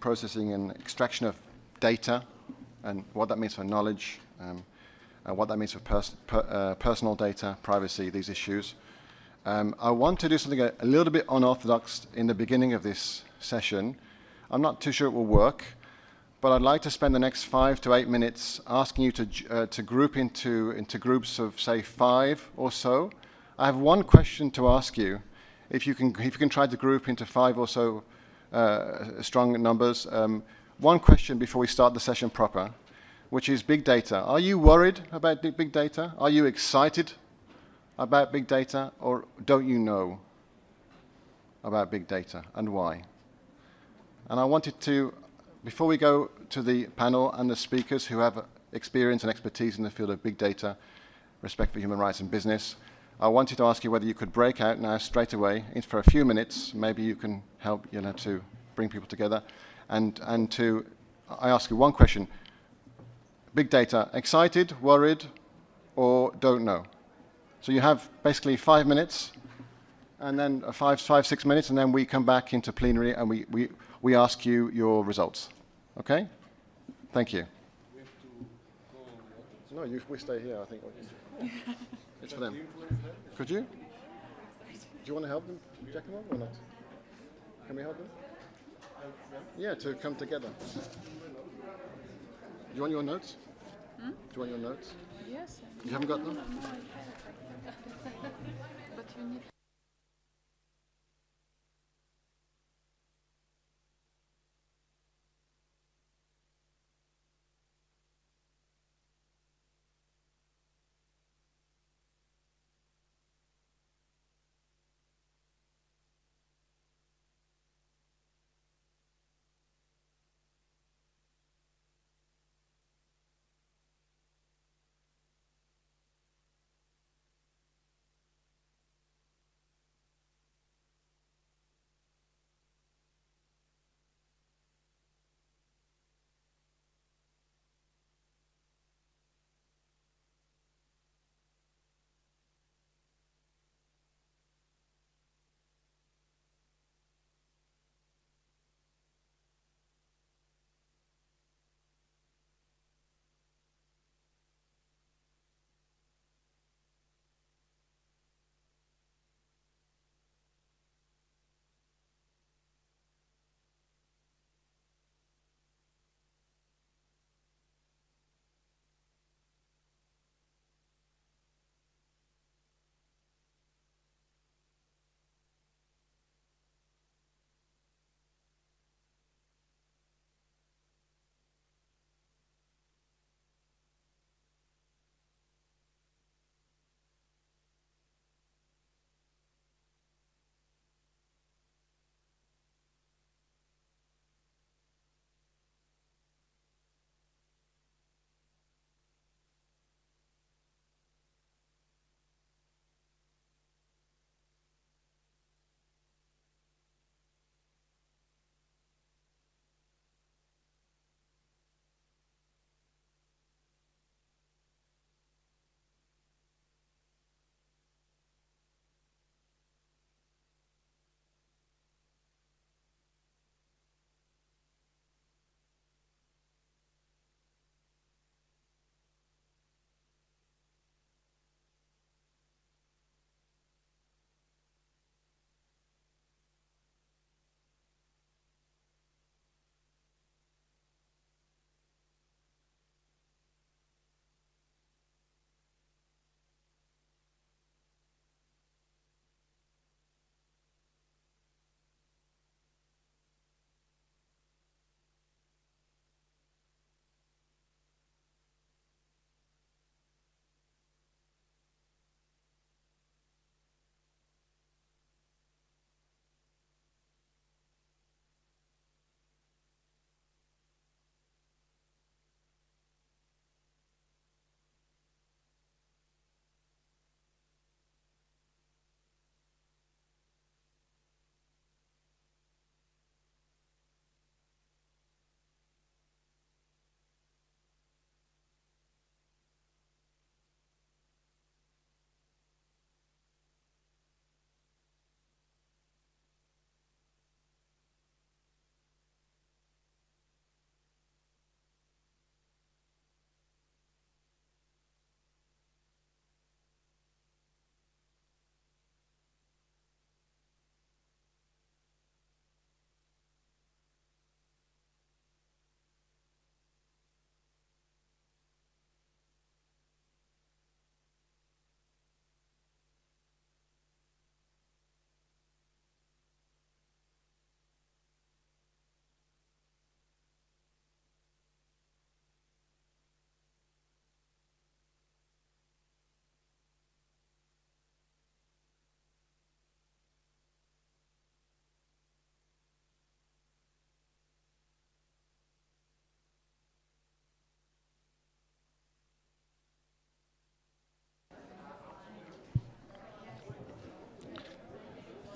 processing and extraction of data and what that means for knowledge, what that means for personal data, privacy, these issues. I want to do something a little bit unorthodox in the beginning of this session. I'm not too sure it will work, but I'd like to spend the next 5 to 8 minutes asking you to group into groups of, say, 5 or so. I have one question to ask you. If you can try to group into 5 or so strong numbers. One question before we start the session proper, which is big data. Are you worried about big data? Are you excited about big data, or don't you know about big data, and why? And I wanted to, before we go to the panel and the speakers who have experience and expertise in the field of big data, respect for human rights and business, I wanted to ask you whether you could break out now straight away for a few minutes. Maybe you can help, to bring people together. And to, I ask you one question. Big data, excited, worried, or don't know? So you have basically 5 minutes, and then 6 minutes, and then we come back into plenary and we ask you your results. Okay? Thank you. We have to go. No, we stay here, I think. It's for them. Could you? Do you want to help them, Giacomo, or not? Can we help them? Yeah, to come together. Do you want your notes? Hmm? Do you want your notes? Yes. You haven't got them? But you need...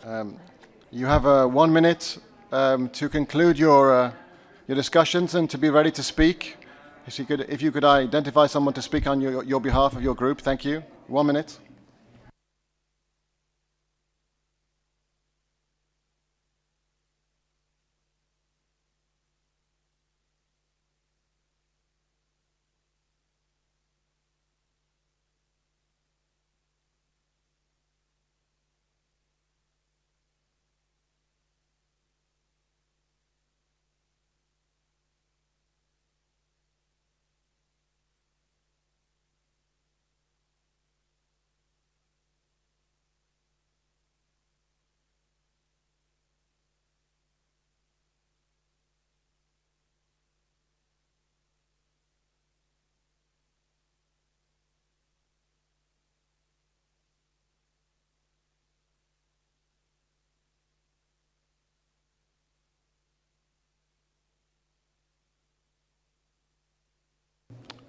You have 1 minute to conclude your discussions and to be ready to speak. If you could identify someone to speak on your behalf of your group, thank you. 1 minute.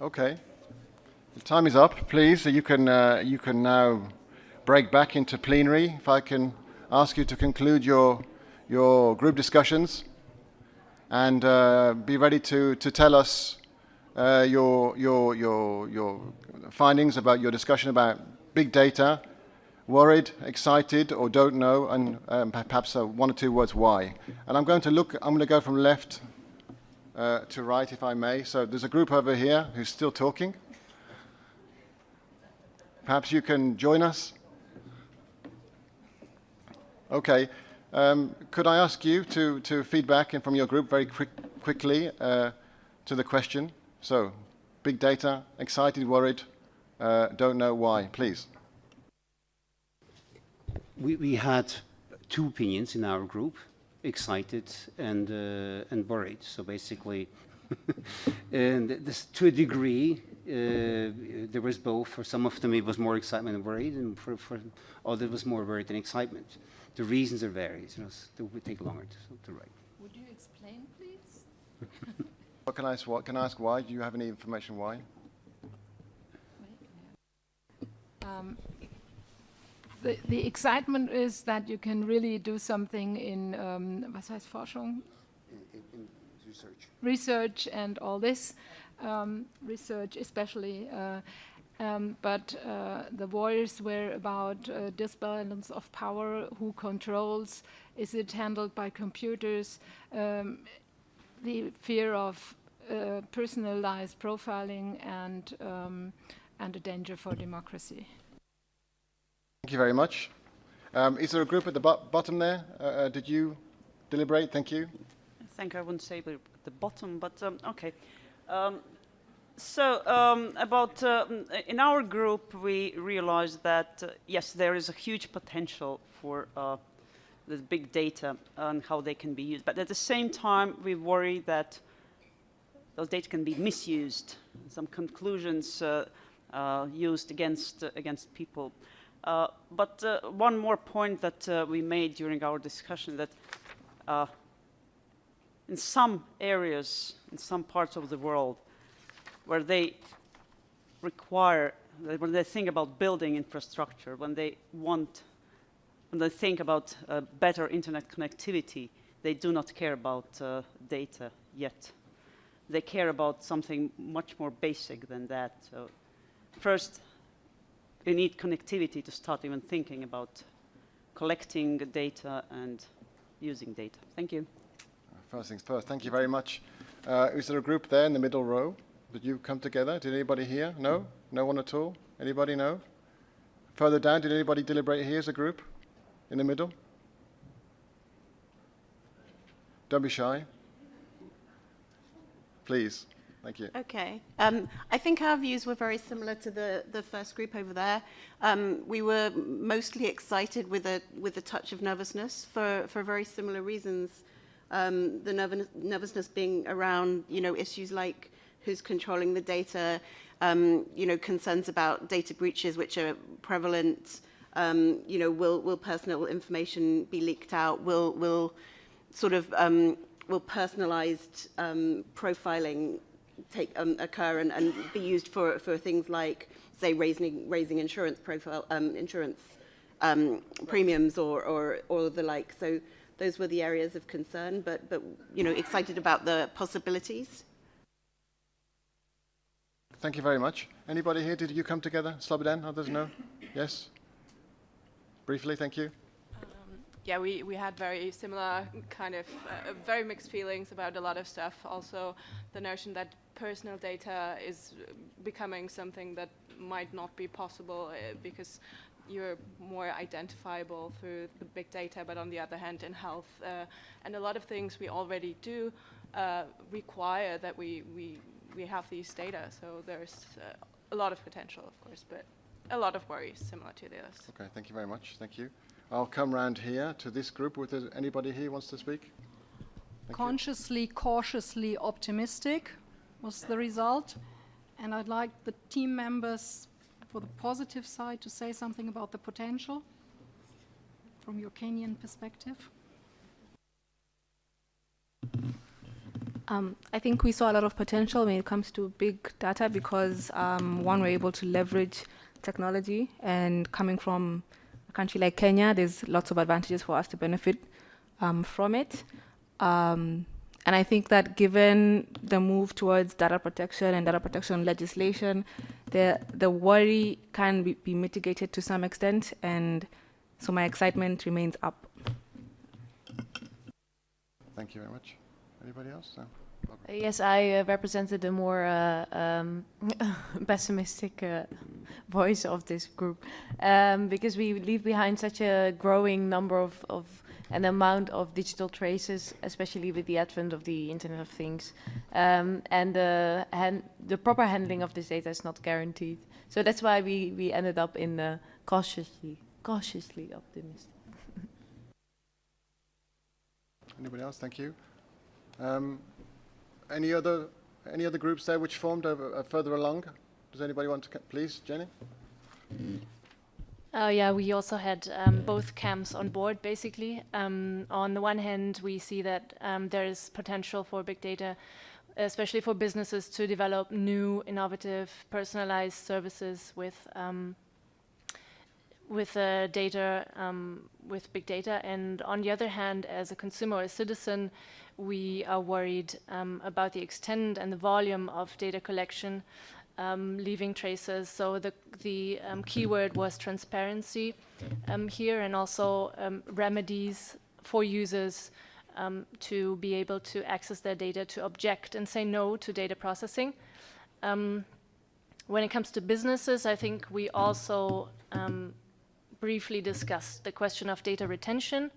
Okay. The time is up. Please, you can now break back into plenary. If I can ask you to conclude your group discussions and be ready to tell us your findings about your discussion about big data. Worried, excited, or don't know, and perhaps 1 or 2 words why. And I'm going to go from left to right, if I may. So there's a group over here who's still talking. Perhaps you can join us. Okay. Could I ask you to feed back from your group very quickly to the question? So, big data, excited, worried, don't know why, please. We had 2 opinions in our group, excited and worried. So basically, and this, to a degree, there was both. For some of them, it was more excitement and worried, and for others, it was more worried and excitement. The reasons are varied. You know, it would take longer to write. Would you explain, please? What can I ask why? Do you have any information why? The excitement is that you can really do something in was heißt Forschung? In research. Research and all this. Research especially. But the worries were about disbalance of power, who controls, is it handled by computers, the fear of personalized profiling and a danger for democracy. Thank you very much. Is there a group at the bottom there? Did you deliberate? Thank you. I think I wouldn't say we're at the bottom, but okay. In our group, we realized that, yes, there is a huge potential for the big data and how they can be used. But at the same time, we worry that those data can be misused, some conclusions used against people. But one more point that we made during our discussion, that in some areas, in some parts of the world, where they require, when they think about building infrastructure, when they think about better internet connectivity, they do not care about data yet. They care about something much more basic than that. So first, you need connectivity to start even thinking about collecting data and using data. Thank you. First things first. Thank you very much. Is there a group there in the middle row? Did you come together? Did anybody here? No? No one at all? Anybody? No? Further down, did anybody deliberate here as a group? In the middle? Don't be shy. Please. Thank you. Okay. I think our views were very similar to the first group over there. We were mostly excited with a touch of nervousness for very similar reasons. The nervousness being around, issues like who's controlling the data, concerns about data breaches which are prevalent. Will personal information be leaked out? Will personalized profiling occur and be used for things like, say, raising insurance premiums or the like. So those were the areas of concern, but you know, excited about the possibilities. Thank you very much. Anybody here, did you come together? Slobodan, others no? Yes? Briefly, thank you. Yeah, we had very similar kind of very mixed feelings about a lot of stuff. Also, the notion that personal data is becoming something that might not be possible because you're more identifiable through the big data, but on the other hand, in health and a lot of things we already do require that we have these data. So there's a lot of potential, of course, but a lot of worries similar to this. Okay, thank you very much. Thank you. I'll come round here to this group. With anybody here wants to speak? Thank Consciously, cautiously optimistic was the result. And I'd like the team members for the positive side to say something about the potential from your Kenyan perspective. I think we saw a lot of potential when it comes to big data because, one, we're able to leverage technology, and coming from a country like Kenya, there's lots of advantages for us to benefit from it. And I think that given the move towards data protection and data protection legislation, the worry can be mitigated to some extent, and so my excitement remains up. Thank you very much. Anybody else? No? Yes, I represented a more pessimistic voice of this group because we leave behind such a growing number of an amount of digital traces, especially with the advent of the Internet of Things, and the proper handling of this data is not guaranteed. So that's why we ended up in cautiously optimistic. Anybody else? Thank you. Any other groups there which formed further along? Does anybody want to? Please, Jenny. Yeah, we also had both camps on board, basically. On the one hand, we see that there is potential for big data, especially for businesses to develop new, innovative, personalized services with data, with big data. And on the other hand, as a consumer or a citizen, we are worried about the extent and the volume of data collection, leaving traces. So the key word was transparency here, and also remedies for users to be able to access their data, to object and say no to data processing. When it comes to businesses, I think we also briefly discussed the question of data retention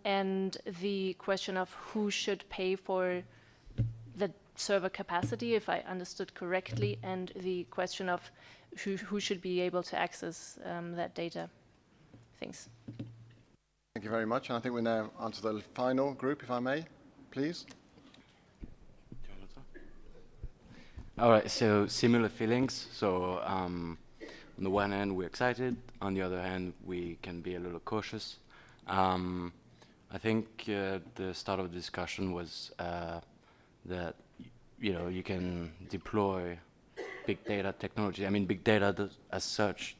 and the question of who should pay for the server capacity, if I understood correctly, and the question of who should be able to access that data. Thanks. Thank you very much. And I think we're now on to the final group, if I may, please. All right, so similar feelings. So on the one hand, we're excited. On the other hand, we can be a little cautious. I think the start of the discussion was that you can deploy big data technology. I mean, big data as such,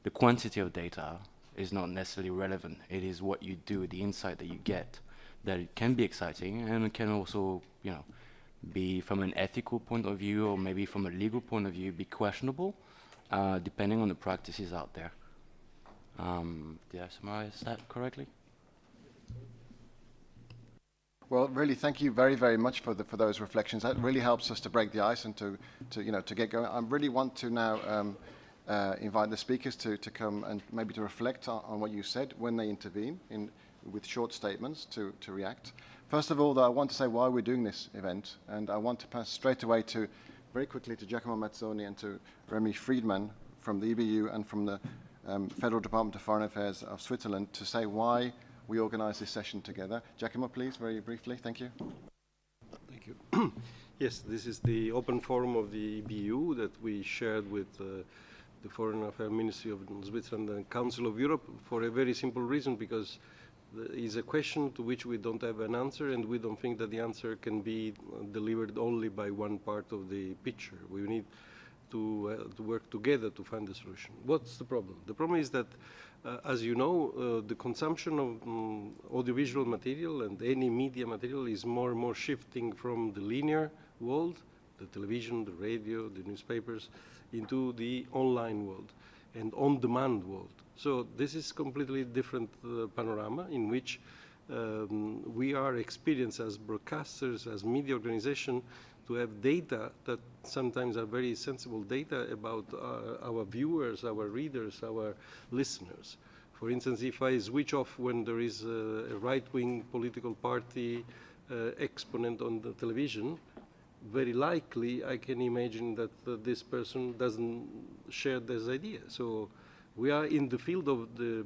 the quantity of data is not necessarily relevant. It is what you do, the insight that you get, that it can be exciting, and it can also, be from an ethical point of view or maybe from a legal point of view, be questionable, depending on the practices out there. Did I summarize that correctly? Well, really, thank you very, very much for those reflections. That really helps us to break the ice and to get going. I really want to now invite the speakers to come and maybe to reflect on what you said when they intervene with short statements to react. First of all, though, I want to say why we're doing this event, and I want to pass straight away very quickly to Giacomo Mazzoni and to Remy Friedman from the EBU and from the Federal Department of Foreign Affairs of Switzerland to say why we organize this session together. Giacomo, please, very briefly. Thank you. Thank you. Yes, this is the open forum of the EBU that we shared with the Foreign Affairs Ministry of Switzerland and Council of Europe for a very simple reason, because there is a question to which we don't have an answer, and we don't think that the answer can be delivered only by one part of the picture. We need to work together to find a solution. What's the problem? The problem is that, as you know, the consumption of audiovisual material and any media material is more and more shifting from the linear world, the television, the radio, the newspapers, into the online world and on-demand world. So this is completely different panorama in which we are experienced as broadcasters, as media organization, to have data that sometimes are very sensible data about our viewers, our readers, our listeners. For instance, if I switch off when there is a right-wing political party exponent on the television, very likely I can imagine that this person doesn't share this idea. So we are in the field of the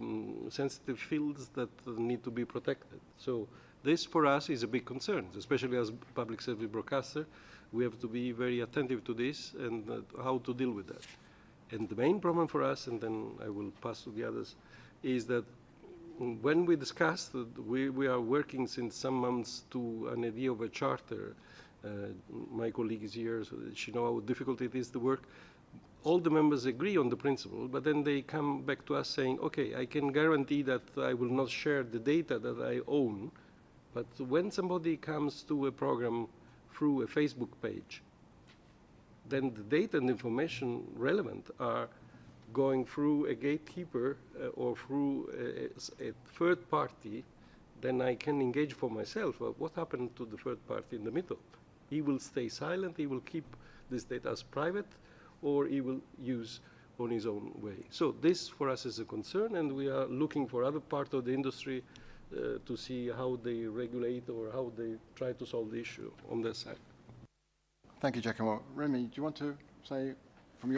sensitive fields that need to be protected. So this for us is a big concern, especially as public service broadcaster. We have to be very attentive to this and how to deal with that. And the main problem for us, and then I will pass to the others, is that when we discussed, we are working since some months to an idea of a charter. My colleague is here, so she knows how difficult it is to work. All the members agree on the principle, but then they come back to us saying, okay, I can guarantee that I will not share the data that I own, but when somebody comes to a program through a Facebook page, then the data and information relevant are going through a gatekeeper or through a third party, then I can engage for myself. Well, what happened to the third party in the middle? He will stay silent, he will keep this data as private, or he will use on his own way. So this for us is a concern, and we are looking for other part of the industry to see how they regulate or how they try to solve the issue on their side. Thank you, Giacomo. Remy, do you want to say from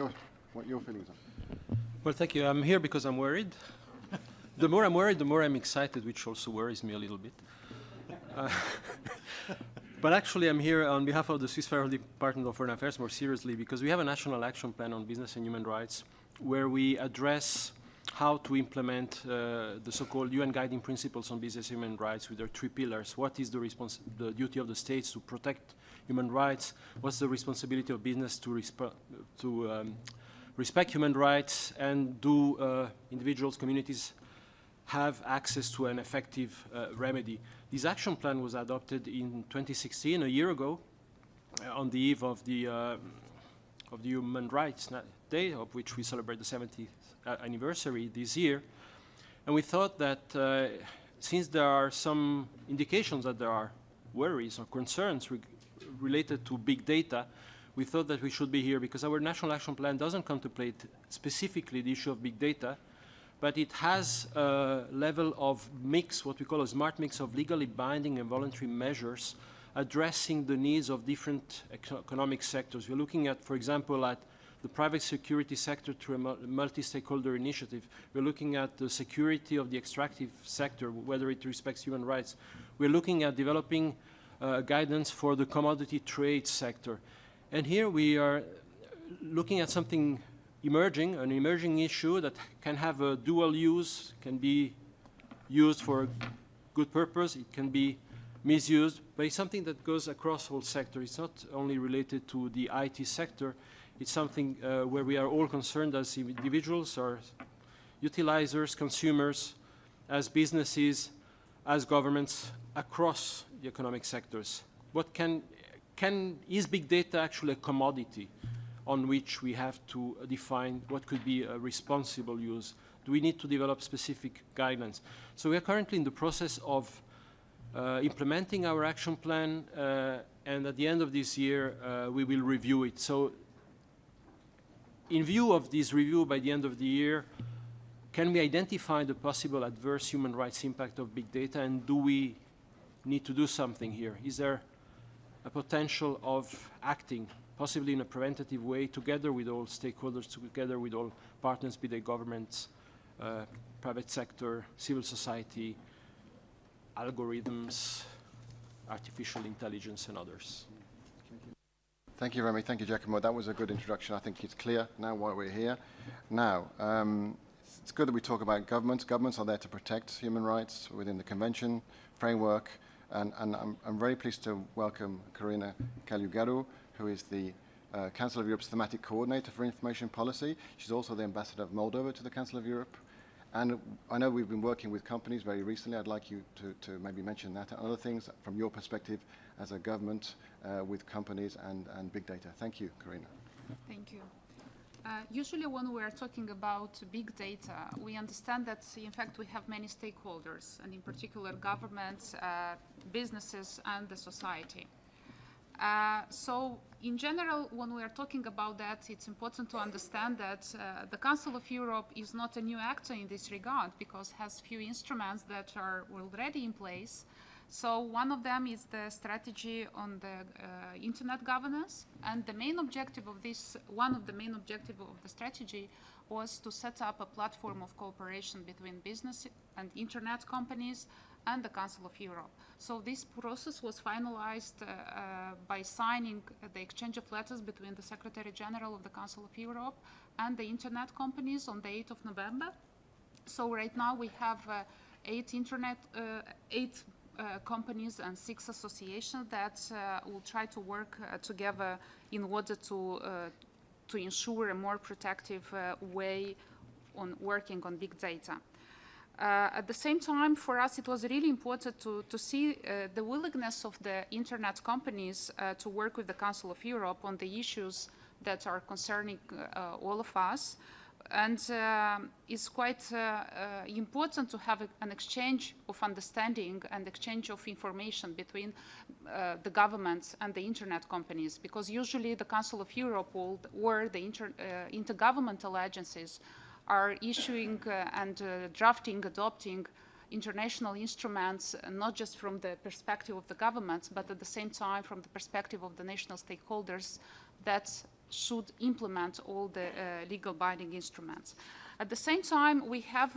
what your feelings are? Well, thank you. I'm here because I'm worried. The more I'm worried, the more I'm excited, which also worries me a little bit. But actually, I'm here on behalf of the Swiss Federal Department of Foreign Affairs more seriously because we have a national action plan on business and human rights where we address how to implement the so-called UN guiding principles on business and human rights with their three pillars. What is the duty of the states to protect human rights? What's the responsibility of business to respect human rights? And do individuals, communities have access to an effective remedy? This action plan was adopted in 2016, a year ago, on the eve of the Human Rights Day, of which we celebrate the 70th anniversary this year. And we thought that since there are some indications that there are worries or concerns related to big data, we thought that we should be here because our National Action Plan doesn't contemplate specifically the issue of big data, but it has a level of mix, what we call a smart mix of legally binding and voluntary measures addressing the needs of different economic sectors. We're looking at, for example, at the private security sector through a multi-stakeholder initiative. We're looking at the security of the extractive sector, whether it respects human rights. We're looking at developing guidance for the commodity trade sector. And here we are looking at something emerging, an emerging issue that can have a dual use, can be used for good purpose, it can be misused, but it's something that goes across all sectors. It's not only related to the IT sector, it's something where we are all concerned as individuals, or utilizers, consumers, as businesses, as governments, across the economic sectors. What is big data actually a commodity on which we have to define what could be a responsible use? Do we need to develop specific guidelines? So we are currently in the process of implementing our action plan, and at the end of this year, we will review it. So in view of this review by the end of the year, can we identify the possible adverse human rights impact of big data, and do we need to do something here? Is there a potential of acting, possibly in a preventative way, together with all stakeholders, together with all partners, be they governments, private sector, civil society, algorithms, artificial intelligence, and others? Thank you, Remy. Thank you, Giacomo. That was a good introduction. I think it's clear now why we're here. Now, it's good that we talk about governments. Governments are there to protect human rights within the convention framework, and I'm very pleased to welcome Karina Kalugaru, who is the Council of Europe's thematic coordinator for information policy. She's also the ambassador of Moldova to the Council of Europe. And I know we've been working with companies very recently. I'd like you to maybe mention that and other things from your perspective as a government with companies and big data. Thank you, Karina. Thank you. Usually when we are talking about big data, we understand that in fact we have many stakeholders, and in particular governments, businesses, and the society. So in general, when we are talking about that, it's important to understand that the Council of Europe is not a new actor in this regard, because it has few instruments that are already in place. So one of them is the strategy on the internet governance, and the main objective of this, one of the main objectives of the strategy was to set up a platform of cooperation between business and internet companies and the Council of Europe. So this process was finalized by signing the exchange of letters between the Secretary General of the Council of Europe and the internet companies on the 8th of November. So right now we have eight companies and 6 associations that will try to work together in order to ensure a more protective way on working on big data. At the same time, for us, it was really important to see the willingness of the internet companies to work with the Council of Europe on the issues that are concerning all of us. And it's quite important to have an exchange of understanding and exchange of information between the governments and the internet companies, because usually the Council of Europe or the intergovernmental agencies are issuing and drafting, adopting international instruments, not just from the perspective of the governments, but at the same time from the perspective of the national stakeholders that should implement all the legal binding instruments. At the same time, we have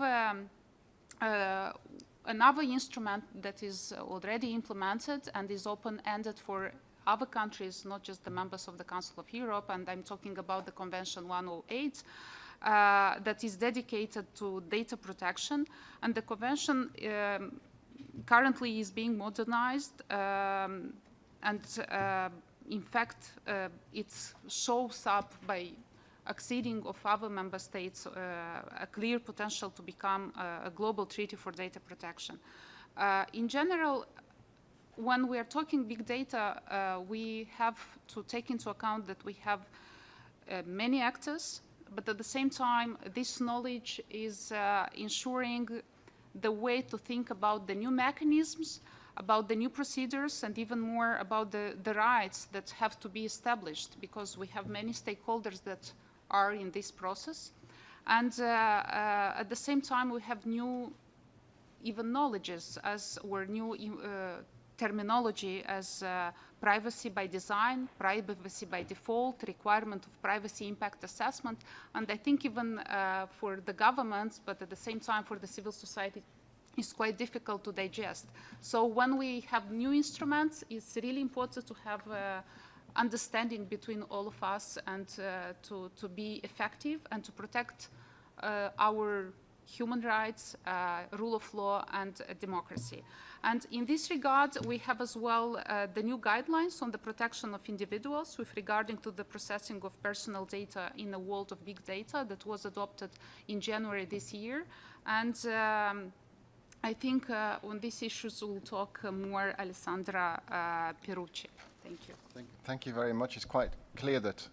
another instrument that is already implemented and is open-ended for other countries, not just the members of the Council of Europe, and I'm talking about the Convention 108, that is dedicated to data protection. And the convention currently is being modernized, in fact, it shows up by exceeding of other member states a clear potential to become a global treaty for data protection. In general, when we are talking big data, we have to take into account that we have many actors, but at the same time, this knowledge is ensuring the way to think about the new mechanisms, about the new procedures, and even more about the rights that have to be established, because we have many stakeholders that are in this process. And at the same time, we have new even knowledges or new terminology as privacy by design, privacy by default, requirement of privacy impact assessment. And I think even for the governments, but at the same time for the civil society, it's quite difficult to digest. So when we have new instruments, it's really important to have understanding between all of us and to be effective and to protect our human rights, rule of law, and democracy. And in this regard, we have as well the new guidelines on the protection of individuals with regarding to the processing of personal data in a world of big data that was adopted in January this year. And I think on these issues we'll talk more Alessandra Pierucci. Thank you. Thank you very much. It's quite clear that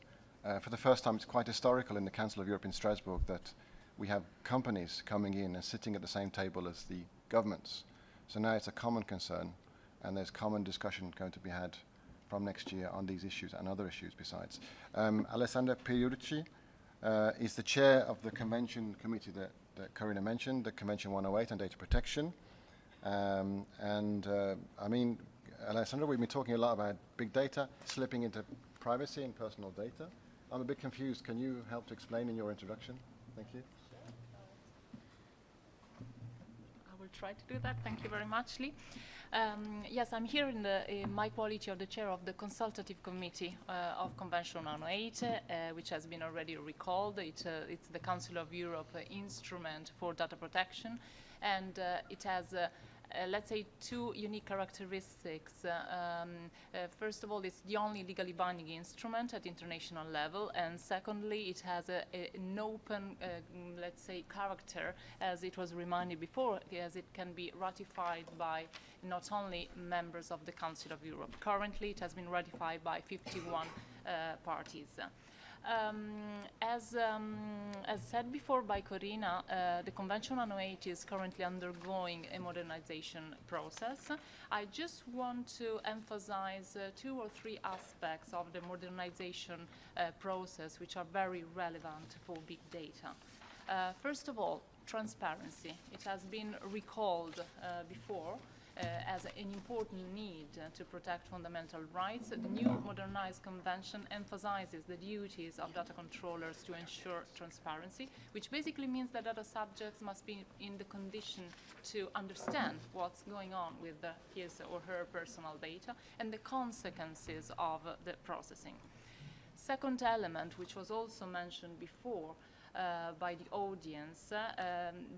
for the first time it's quite historical in the Council of Europe in Strasbourg that we have companies coming in and sitting at the same table as the governments. So now it's a common concern, and there's common discussion going to be had from next year on these issues and other issues besides. Alessandra Pierucci is the chair of the convention committee that Karina mentioned, the Convention 108 on data protection. I mean, Alessandra, we've been talking a lot about big data slipping into privacy and personal data. I'm a bit confused. Can you help to explain in your introduction? Thank you. I will try to do that. Thank you very much, Lee. Yes, I'm here in my quality of the chair of the consultative committee of Convention 108, which has been already recalled. It's the Council of Europe instrument for data protection, and it has let's say, two unique characteristics. First of all, it's the only legally binding instrument at international level, and secondly, it has an open, let's say, character, as it was reminded before, as it can be ratified by not only members of the Council of Europe. Currently, it has been ratified by 51 parties. As said before by Corina, the Convention 108 is currently undergoing a modernization process. I just want to emphasize 2 or 3 aspects of the modernization process which are very relevant for big data. First of all, transparency. It has been recalled before as an important need to protect fundamental rights. The new modernized convention emphasizes the duties of data controllers to ensure transparency, which basically means that data subjects must be in the condition to understand what's going on with his or her personal data and the consequences of the processing. Second element, which was also mentioned before, by the audience,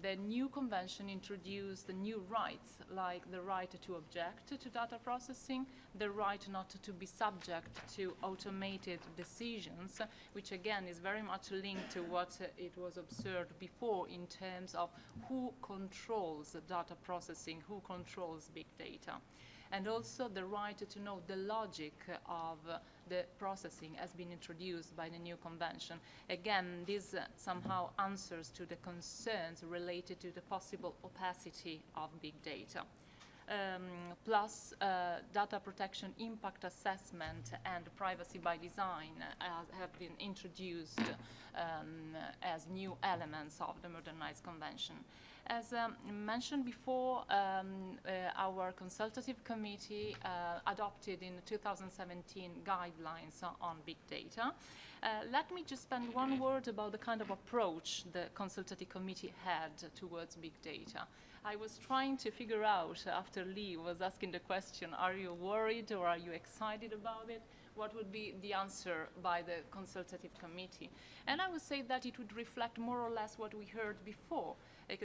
the new convention introduced the new rights, like the right to object to data processing, the right not to be subject to automated decisions, which again is very much linked to what it was observed before in terms of who controls data processing, who controls big data. And also the right to know the logic of the processing has been introduced by the new convention. Again, this somehow answers to the concerns related to the possible opacity of big data. Plus, data protection impact assessment and privacy by design have been introduced as new elements of the modernized convention. As mentioned before, our consultative committee adopted in 2017 guidelines on big data. Let me just spend one word about the kind of approach the consultative committee had towards big data. I was trying to figure out, after Lee was asking the question, are you worried or are you excited about it? What would be the answer by the consultative committee? And I would say that it would reflect more or less what we heard before, a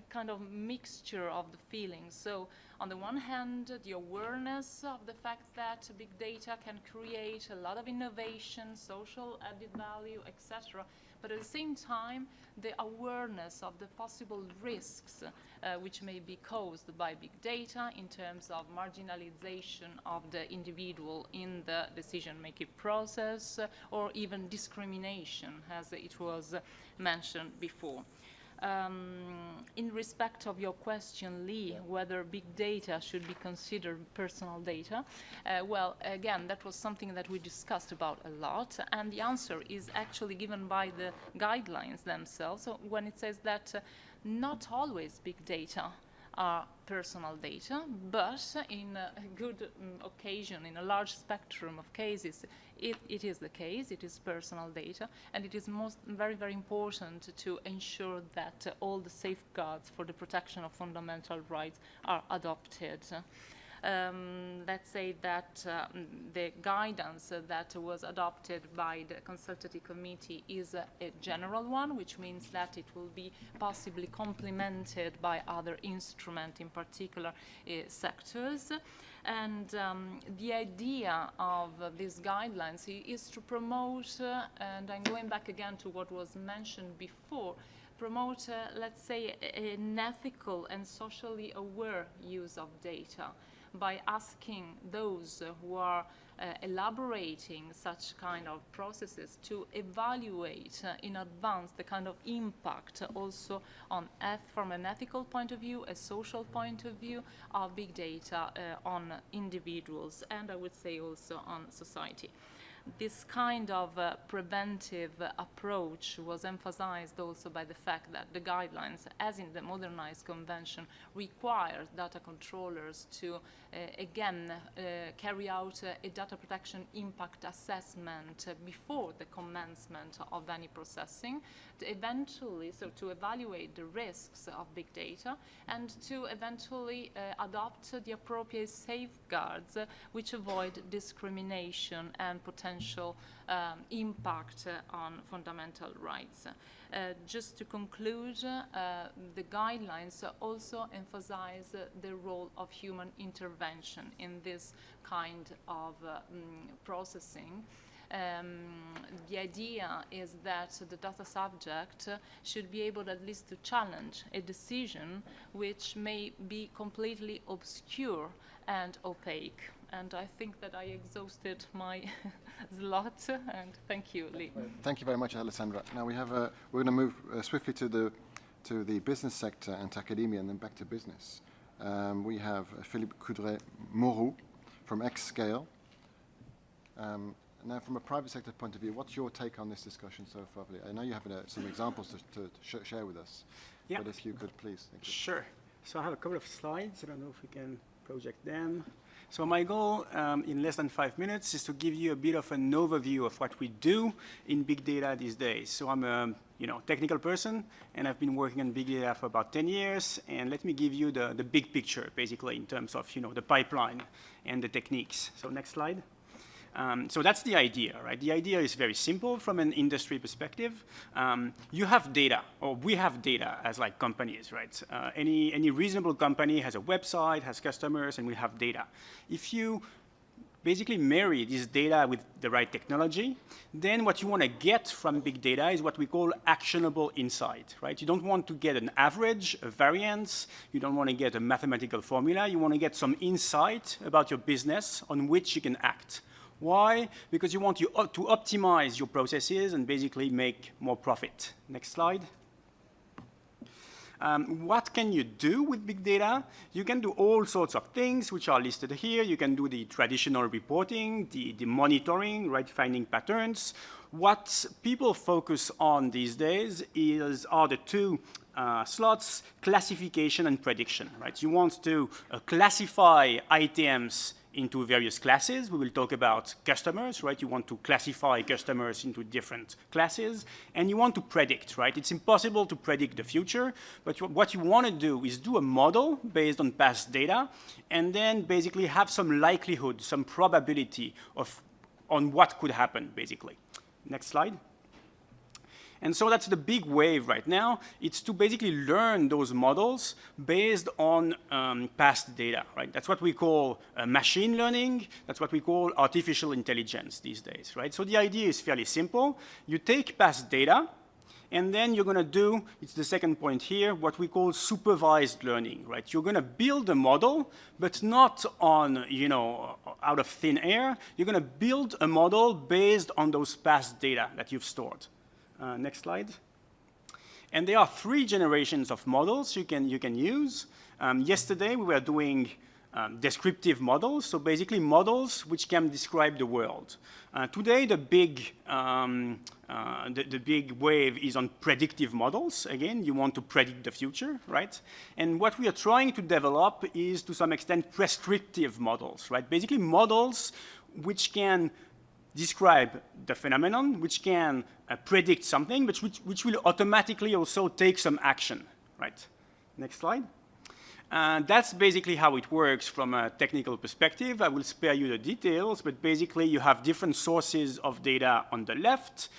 kind of mixture of the feelings. So on the one hand, the awareness of the fact that big data can create a lot of innovation, social added value, etc. But at the same time, the awareness of the possible risks which may be caused by big data in terms of marginalization of the individual in the decision-making process, or even discrimination, as it was mentioned before. In respect of your question, Lee, whether big data should be considered personal data, well, again, that was something that we discussed about a lot, and the answer is actually given by the guidelines themselves. So when it says that not always big data are personal data, but in a good occasion, in a large spectrum of cases, it is the case, it is personal data, and it is very, very important to ensure that all the safeguards for the protection of fundamental rights are adopted. Let's say that the guidance that was adopted by the consultative committee is a general one, which means that it will be possibly complemented by other instruments, in particular sectors. And the idea of these guidelines is to promote, and I'm going back again to what was mentioned before, promote, let's say, an ethical and socially aware use of data, by asking those who are elaborating such kind of processes to evaluate in advance the kind of impact also on from an ethical point of view, a social point of view of big data on individuals, and I would say also on society. This kind of preventive approach was emphasized also by the fact that the guidelines, as in the modernized convention, require data controllers to, again, carry out a data protection impact assessment before the commencement of any processing, to eventually, so to evaluate the risks of big data, and to eventually adopt the appropriate safeguards which avoid discrimination and potential potential impact on fundamental rights. Just to conclude, the guidelines also emphasize the role of human intervention in this kind of processing. The idea is that the data subject should be able at least to challenge a decision which may be completely obscure and opaque. And I think that I exhausted my slot, and thank you, Lee. Thank you very much, Alessandra. Now we have we're going to move swiftly to the business sector and to academia, and then back to business. We have Philippe Coudray-Moreau from XScale. Now, from a private sector point of view, what's your take on this discussion so far? I know you have some examples to share with us, but if you could, please. Thank you. Sure. So I have a couple of slides. I don't know if we can project them. So my goal in less than 5 minutes is to give you a bit of an overview of what we do in big data these days. So I'm a technical person, and I've been working on big data for about 10 years. And let me give you the big picture, basically, in terms of the pipeline and the techniques. So next slide. So that's the idea, right? The idea is very simple from an industry perspective. You have data, or we have data as like companies, right? Any reasonable company has a website, has customers, and we have data. If you basically marry this data with the right technology, then what you want to get from big data is what we call actionable insight, right? You don't want to get an average, a variance. You don't want to get a mathematical formula. You want to get some insight about your business on which you can act. Why? Because you want to optimize your processes and basically make more profit. Next slide. What can you do with big data? You can do all sorts of things which are listed here. You can do the traditional reporting, the monitoring, right, finding patterns. What people focus on these days are the two slots, classification and prediction, right? You want to classify items into various classes. We will talk about customers, right? You want to classify customers into different classes, and you want to predict, right? It's impossible to predict the future, but what you want to do is do a model based on past data, and then basically have some likelihood, some probability on what could happen, basically. Next slide. And so that's the big wave right now. It's to basically learn those models based on past data, right? That's what we call machine learning. That's what we call artificial intelligence these days, right? So the idea is fairly simple. You take past data, and then you're going to do, it's the second point here, what we call supervised learning, right? You're going to build a model, but not on, out of thin air. You're going to build a model based on those past data that you've stored. Next slide. And there are 3 generations of models you can use. Yesterday, we were doing descriptive models, so basically models which can describe the world. Today, the big wave is on predictive models. Again, you want to predict the future, right? And what we are trying to develop is, to some extent, prescriptive models, right? Basically, models which can describe the phenomenon, which can predict something, but which will automatically also take some action, right? Next slide. That's basically how it works from a technical perspective. I will spare you the details, but basically you have different sources of data on the left.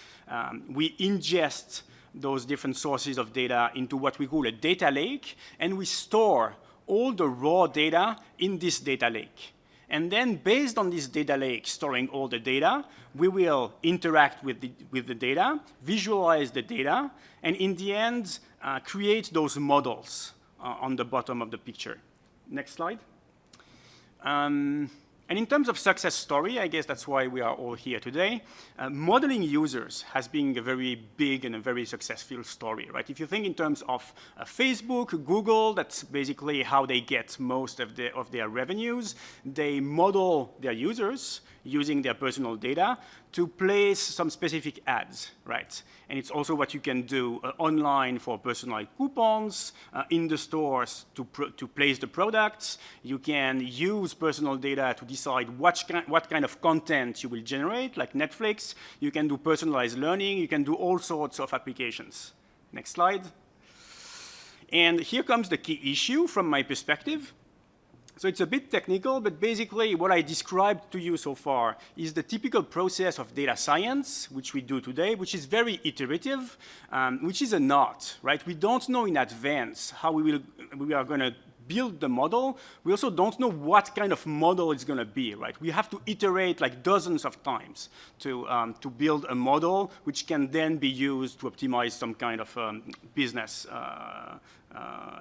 We ingest those different sources of data into what we call a data lake, and we store all the raw data in this data lake. And then, based on this data lake storing all the data, we will interact with the data, visualize the data, and in the end, create those models on the bottom of the picture. Next slide. And in terms of success story, I guess that's why we are all here today, modeling users has been a very big and a very successful story, right? If you think in terms of Facebook, Google, that's basically how they get most of their revenues. They model their users using their personal data to place some specific ads, right? And it's also what you can do online for personalized coupons, in the stores to place the products. You can use personal data to decide what kind of content you will generate, like Netflix. You can do personalized learning. You can do all sorts of applications. Next slide. And here comes the key issue from my perspective. So it's a bit technical, but basically what I described to you so far is the typical process of data science, which we do today, which is very iterative, which is an art, right? We don't know in advance how we are going to build the model. We also don't know what kind of model it's going to be, right? We have to iterate like dozens of times to build a model which can then be used to optimize some kind of business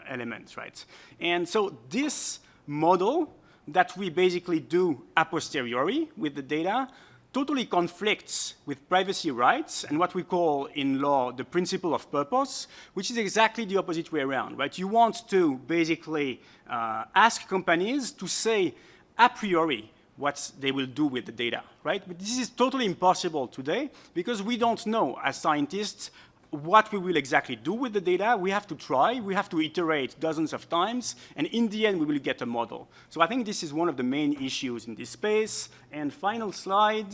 elements, right? And so this model that we basically do a posteriori with the data totally conflicts with privacy rights and what we call in law the principle of purpose, which is exactly the opposite way around, right? You want to basically ask companies to say a priori what they will do with the data, right? But this is totally impossible today because we don't know as scientists what we will exactly do with the data. We have to try, we have to iterate dozens of times, and in the end, we will get a model. So I think this is one of the main issues in this space. And final slide,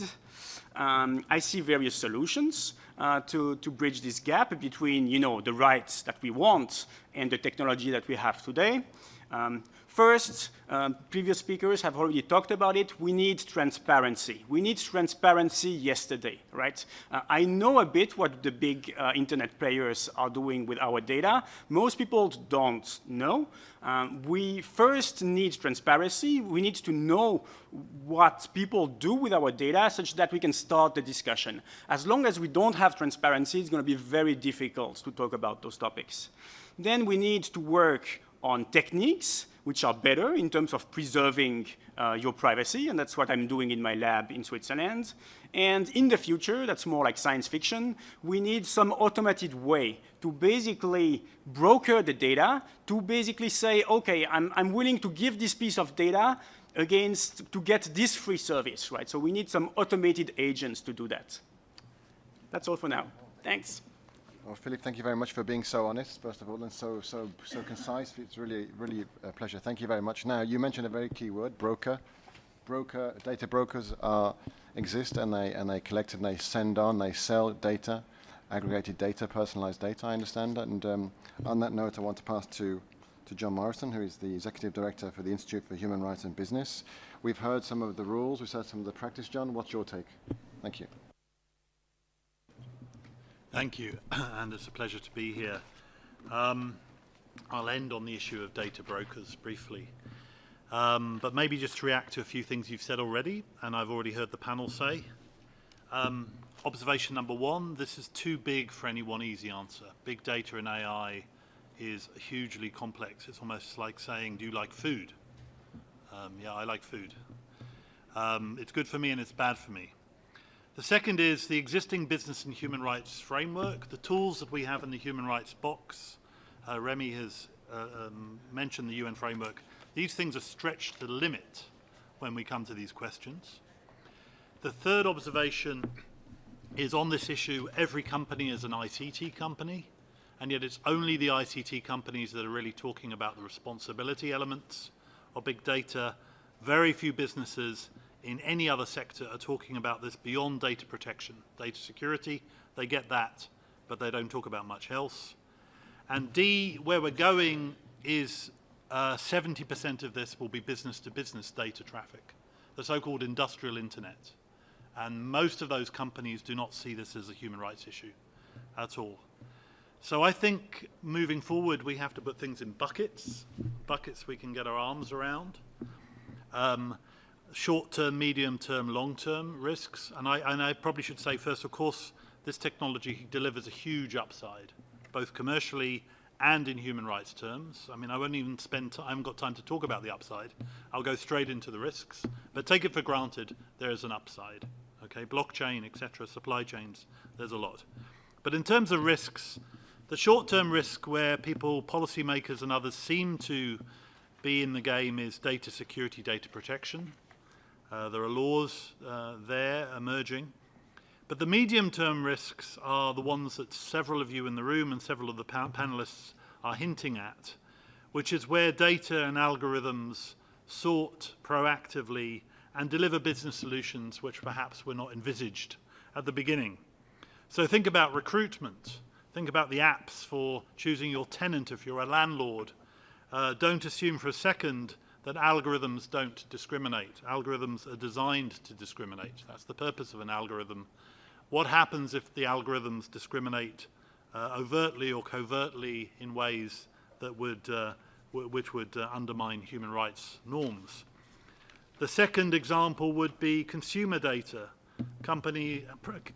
I see various solutions to bridge this gap between, you know, the rights that we want and the technology that we have today. First, previous speakers have already talked about it. We need transparency. We need transparency yesterday, right? I know a bit what the big internet players are doing with our data. Most people don't know. We first need transparency. We need to know what people do with our data such that we can start the discussion. As long as we don't have transparency, it's going to be very difficult to talk about those topics. Then we need to work on techniques which are better in terms of preserving your privacy, and that's what I'm doing in my lab in Switzerland. And in the future, that's more like science fiction, we need some automated way to basically broker the data, to basically say, okay, I'm willing to give this piece of data to get this free service, right? So we need some automated agents to do that. That's all for now. Thanks. Well, Philippe, thank you very much for being so honest, first of all, and so concise. It's really a pleasure. Thank you very much. Now, you mentioned a very key word, broker. Data brokers exist, and they collect and they send on, they sell data, aggregated data, personalized data. I understand that. And on that note, I want to pass to John Morrison, who is the Executive Director for the Institute for Human Rights and Business. We've heard some of the rules, we've heard some of the practice. John, what's your take? Thank you. Thank you, and it's a pleasure to be here. I'll end on the issue of data brokers briefly, but maybe just to react to a few things you've said already, and I've already heard the panel say. Observation number one, this is too big for any one easy answer. Big data and AI is hugely complex. It's almost like saying, do you like food? Yeah, I like food. It's good for me and it's bad for me. The second is the existing business and human rights framework, the tools that we have in the human rights box. Remy has mentioned the UN framework. These things are stretched to the limit when we come to these questions. The third observation is on this issue, every company is an ICT company, and yet it's only the ICT companies that are really talking about the responsibility elements of big data. Very few businesses in any other sector are talking about this beyond data protection. Data security, they get that, but they don't talk about much else. And D, where we're going is 70% of this will be business-to-business data traffic, the so-called industrial internet. And most of those companies do not see this as a human rights issue at all. So I think moving forward, we have to put things in buckets we can get our arms around. Short-term, medium-term, long-term risks. And I probably should say first, of course, this technology delivers a huge upside, both commercially and in human rights terms. I mean, I won't even I haven't got time to talk about the upside. I'll go straight into the risks. But take it for granted, there is an upside. Okay, blockchain, etc., supply chains, there's a lot. But in terms of risks, the short-term risk where people, policymakers and others seem to be in the game is data security, data protection. There are laws there emerging. But the medium-term risks are the ones that several of you in the room and several of the panelists are hinting at, which is where data and algorithms sort proactively and deliver business solutions which perhaps were not envisaged at the beginning. So think about recruitment. Think about the apps for choosing your tenant if you're a landlord. Don't assume for a second that algorithms don't discriminate. Algorithms are designed to discriminate. That's the purpose of an algorithm. What happens if the algorithms discriminate overtly or covertly in ways that which would undermine human rights norms? The second example would be consumer data.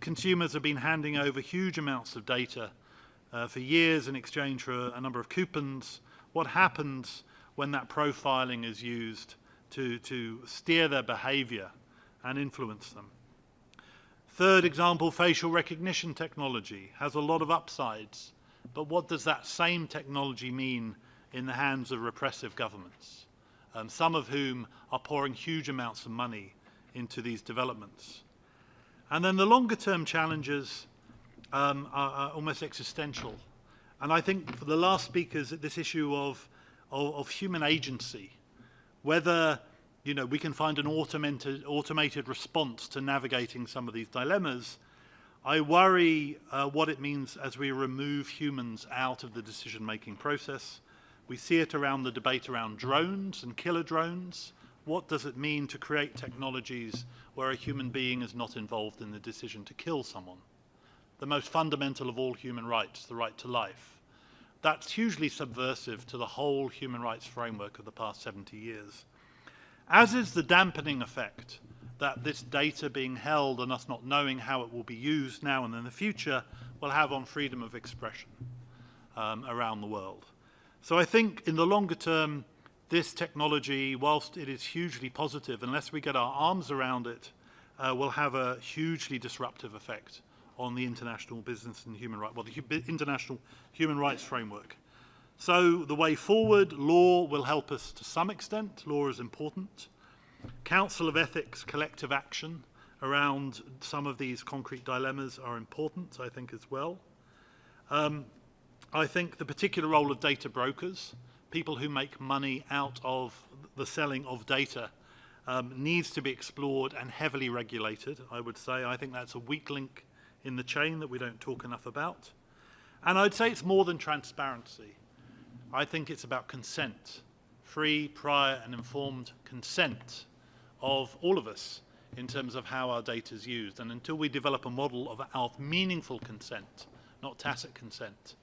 Consumers have been handing over huge amounts of data for years in exchange for a number of coupons. What happens when that profiling is used to steer their behavior and influence them? Third example, facial recognition technology has a lot of upsides, but what does that same technology mean in the hands of repressive governments, some of whom are pouring huge amounts of money into these developments? And then the longer term challenges are almost existential. And I think for the last speakers, this issue of human agency, whether we can find an automated response to navigating some of these dilemmas, I worry what it means as we remove humans out of the decision-making process. We see it around the debate around drones and killer drones. What does it mean to create technologies where a human being is not involved in the decision to kill someone? The most fundamental of all human rights, the right to life. That's hugely subversive to the whole human rights framework of the past 70 years. As is the dampening effect that this data being held and us not knowing how it will be used now and in the future will have on freedom of expression around the world. So I think in the longer term, this technology, whilst it is hugely positive, unless we get our arms around it, will have a hugely disruptive effect on the international business and human rights, well, the international human rights framework. So the way forward, law will help us to some extent. Law is important. Council of Ethics, collective action around some of these concrete dilemmas are important, I think, as well. I think the particular role of data brokers, people who make money out of the selling of data, needs to be explored and heavily regulated, I would say. I think that's a weak link in the chain that we don't talk enough about. And I'd say it's more than transparency. I think it's about consent, free, prior, and informed consent of all of us in terms of how our data is used. And until we develop a model of meaningful consent, not tacit consent,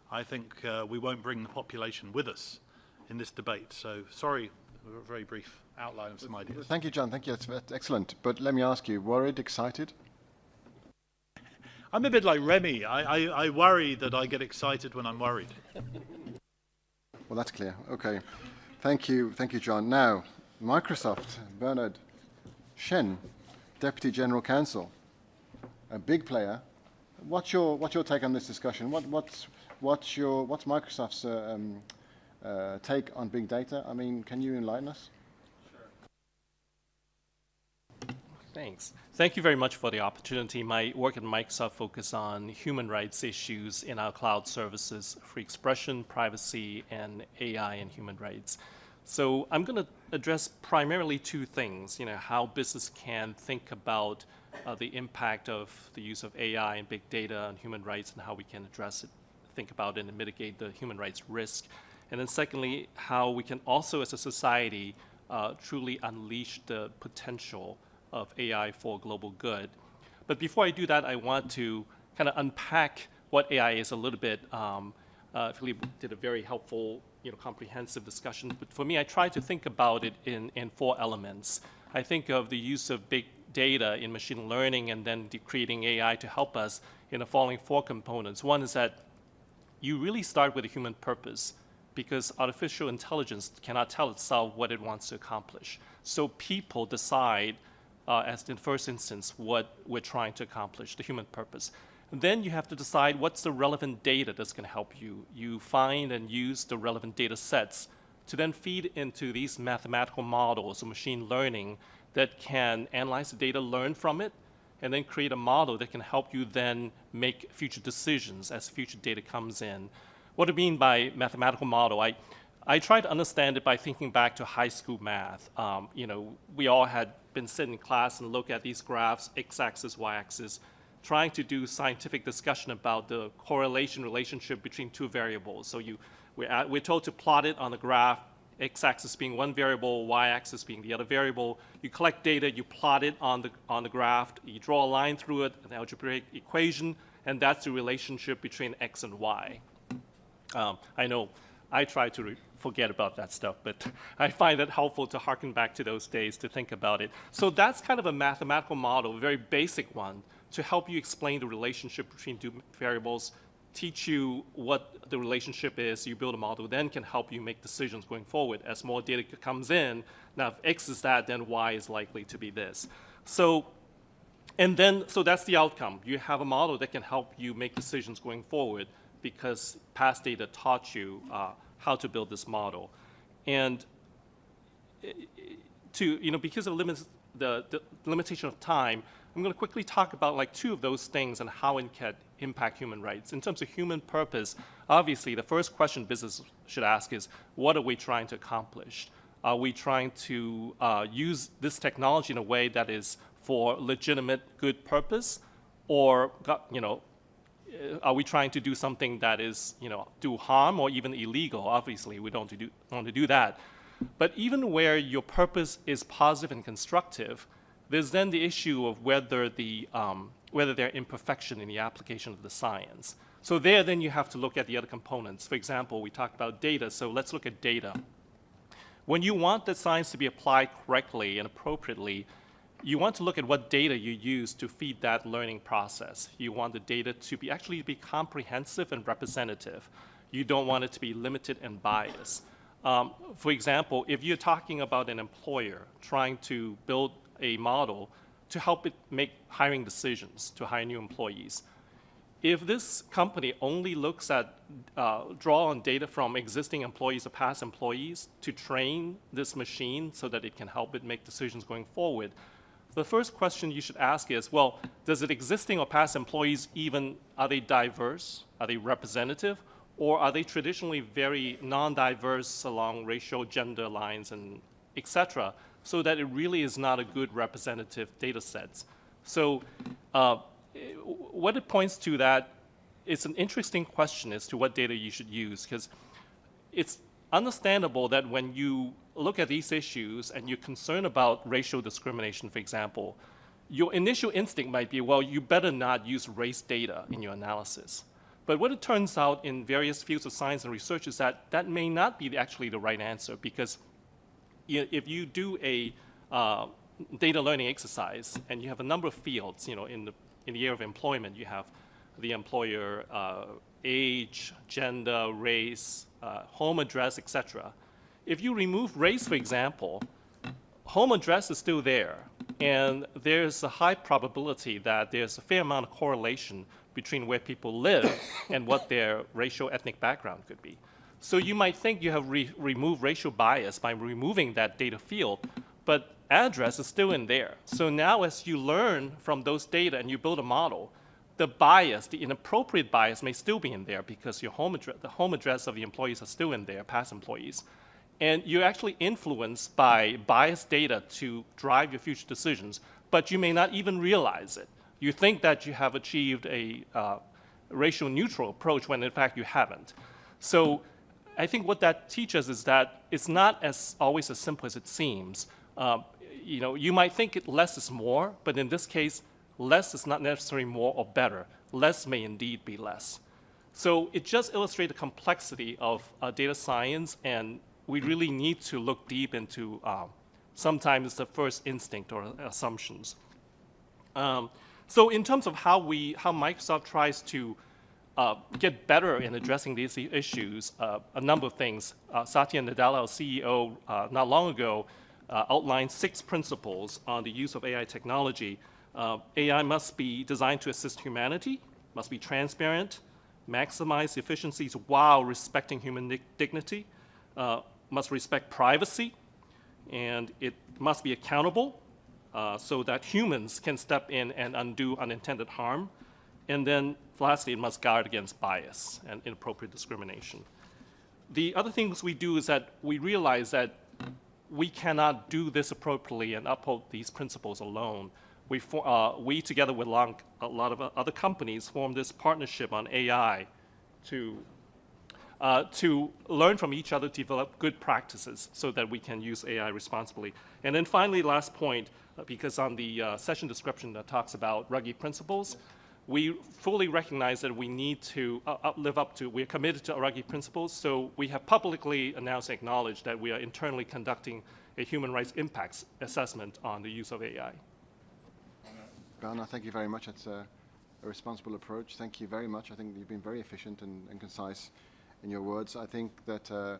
I think we won't bring the population with us in this debate. So sorry, a very brief outline of some ideas. Thank you, John. Thank you. That's excellent. But let me ask you, worried, excited? I'm a bit like Remy. I worry that I get excited when I'm worried. Well, that's clear. Okay. Thank you, John. Now, Microsoft, Bernard Shen, Deputy General Counsel, a big player. What's your take on this discussion? What's Microsoft's take on big data? I mean, can you enlighten us? Thanks. Thank you very much for the opportunity. My work at Microsoft focuses on human rights issues in our cloud services, free expression, privacy, and AI and human rights. So I'm going to address primarily two things, how business can think about the impact of the use of AI and big data on human rights and how we can address it, think about it, and mitigate the human rights risk. And then secondly, how we can also as a society truly unleash the potential of AI for global good. But before I do that, I want to kind of unpack what AI is a little bit. Philippe did a very helpful, comprehensive discussion. But for me, I try to think about it in four elements. I think of the use of big data in machine learning and then creating AI to help us in the following four components. One is that you really start with a human purpose, because artificial intelligence cannot tell itself what it wants to accomplish. So people decide as in the first instance, what we're trying to accomplish, the human purpose. And then you have to decide what's the relevant data that's going to help you. You find and use the relevant data sets to then feed into these mathematical models or machine learning that can analyze the data, learn from it, and then create a model that can help you then make future decisions as future data comes in. What do I mean by mathematical model? I try to understand it by thinking back to high school math. We all had been sitting in class and look at these graphs, x-axis, y-axis, trying to do scientific discussion about the correlation relationship between two variables. So we're told to plot it on the graph, x-axis being one variable, y-axis being the other variable. You collect data, you plot it on the graph, you draw a line through it, an algebraic equation, and that's the relationship between x and y. I know I try to forget about that stuff, but I find it helpful to harken back to those days to think about it. So that's kind of a mathematical model, a very basic one, to help you explain the relationship between two variables, teach you what the relationship is, you build a model, then can help you make decisions going forward. As more data comes in, now if X is that, then Y is likely to be this. So that's the outcome. You have a model that can help you make decisions going forward because past data taught you how to build this model. And because of the limitation of time, I'm going to quickly talk about like two of those things and how it can impact human rights. In terms of human purpose, obviously the first question business should ask is, what are we trying to accomplish? Are we trying to use this technology in a way that is for legitimate good purpose? Or, are we trying to do something that is, do harm or even illegal? Obviously, we don't want to do that. But even where your purpose is positive and constructive, there's then the issue of whether there are imperfection in the application of the science. So then you have to look at the other components. For example, we talked about data, so let's look at data. When you want the science to be applied correctly and appropriately, you want to look at what data you use to feed that learning process. You want the data to actually be comprehensive and representative. You don't want it to be limited and biased. For example, if you're talking about an employer trying to build a model to help it make hiring decisions to hire new employees, if this company only looks at, draw on data from existing employees or past employees to train this machine so that it can help it make decisions going forward, the first question you should ask is, well, does it existing or past employees even, are they diverse? Are they representative? Or are they traditionally very non-diverse along racial, gender lines, and et cetera, so that it really is not a good representative data set? So what it points to that, it's an interesting question as to what data you should use, because it's understandable that when you look at these issues and you're concerned about racial discrimination, for example, your initial instinct might be, well, you better not use race data in your analysis. But what it turns out in various fields of science and research is that that may not be actually the right answer, because if you do a data learning exercise and you have a number of fields, in the area of employment, you have the employer age, gender, race, home address, etc. If you remove race, for example, home address is still there, and there's a high probability that there's a fair amount of correlation between where people live and what their racial ethnic background could be. So you might think you have removed racial bias by removing that data field, but address is still in there. So now as you learn from those data and you build a model, the bias, the inappropriate bias may still be in there because your the home address of the employees are still in there, past employees. And you're actually influenced by biased data to drive your future decisions, but you may not even realize it. You think that you have achieved a racial neutral approach when in fact you haven't. So I think what that teaches is that it's not always as simple as it seems. You might think less is more, but in this case, less is not necessarily more or better. Less may indeed be less. So it just illustrates the complexity of data science, and we really need to look deep into sometimes the first instinct or assumptions. So in terms of how Microsoft tries to get better in addressing these issues, a number of things. Satya Nadella, our CEO, not long ago, outlined 6 principles on the use of AI technology. AI must be designed to assist humanity, must be transparent, maximize efficiencies while respecting human dignity, must respect privacy, and it must be accountable so that humans can step in and undo unintended harm. And then lastly, it must guard against bias and inappropriate discrimination. The other things we do is that we realize that we cannot do this appropriately and uphold these principles alone. We together with a lot of other companies, formed this partnership on AI to to learn from each other, develop good practices so that we can use AI responsibly. And then finally, last point, because on the session description that talks about rugged principles, we fully recognize that we need to live up to, we're committed to rugged principles, so we have publicly announced and acknowledged that we are internally conducting a human rights impacts assessment on the use of AI. Bernard, thank you very much. It's a responsible approach. Thank you very much. I think you've been very efficient and concise in your words. I think that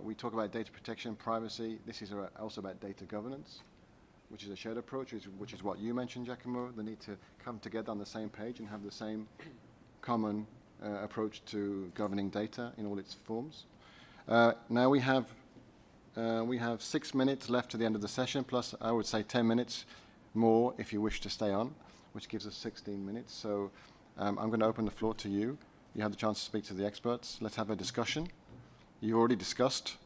we talk about data protection, privacy. This is also about data governance, which is a shared approach, which is what you mentioned, Giacomo, the need to come together on the same page and have the same common approach to governing data in all its forms. Now we have 6 minutes left to the end of the session, plus I would say 10 minutes more if you wish to stay on, which gives us 16 minutes. So I'm going to open the floor to you. You have the chance to speak to the experts. Let's have a discussion. You already discussed,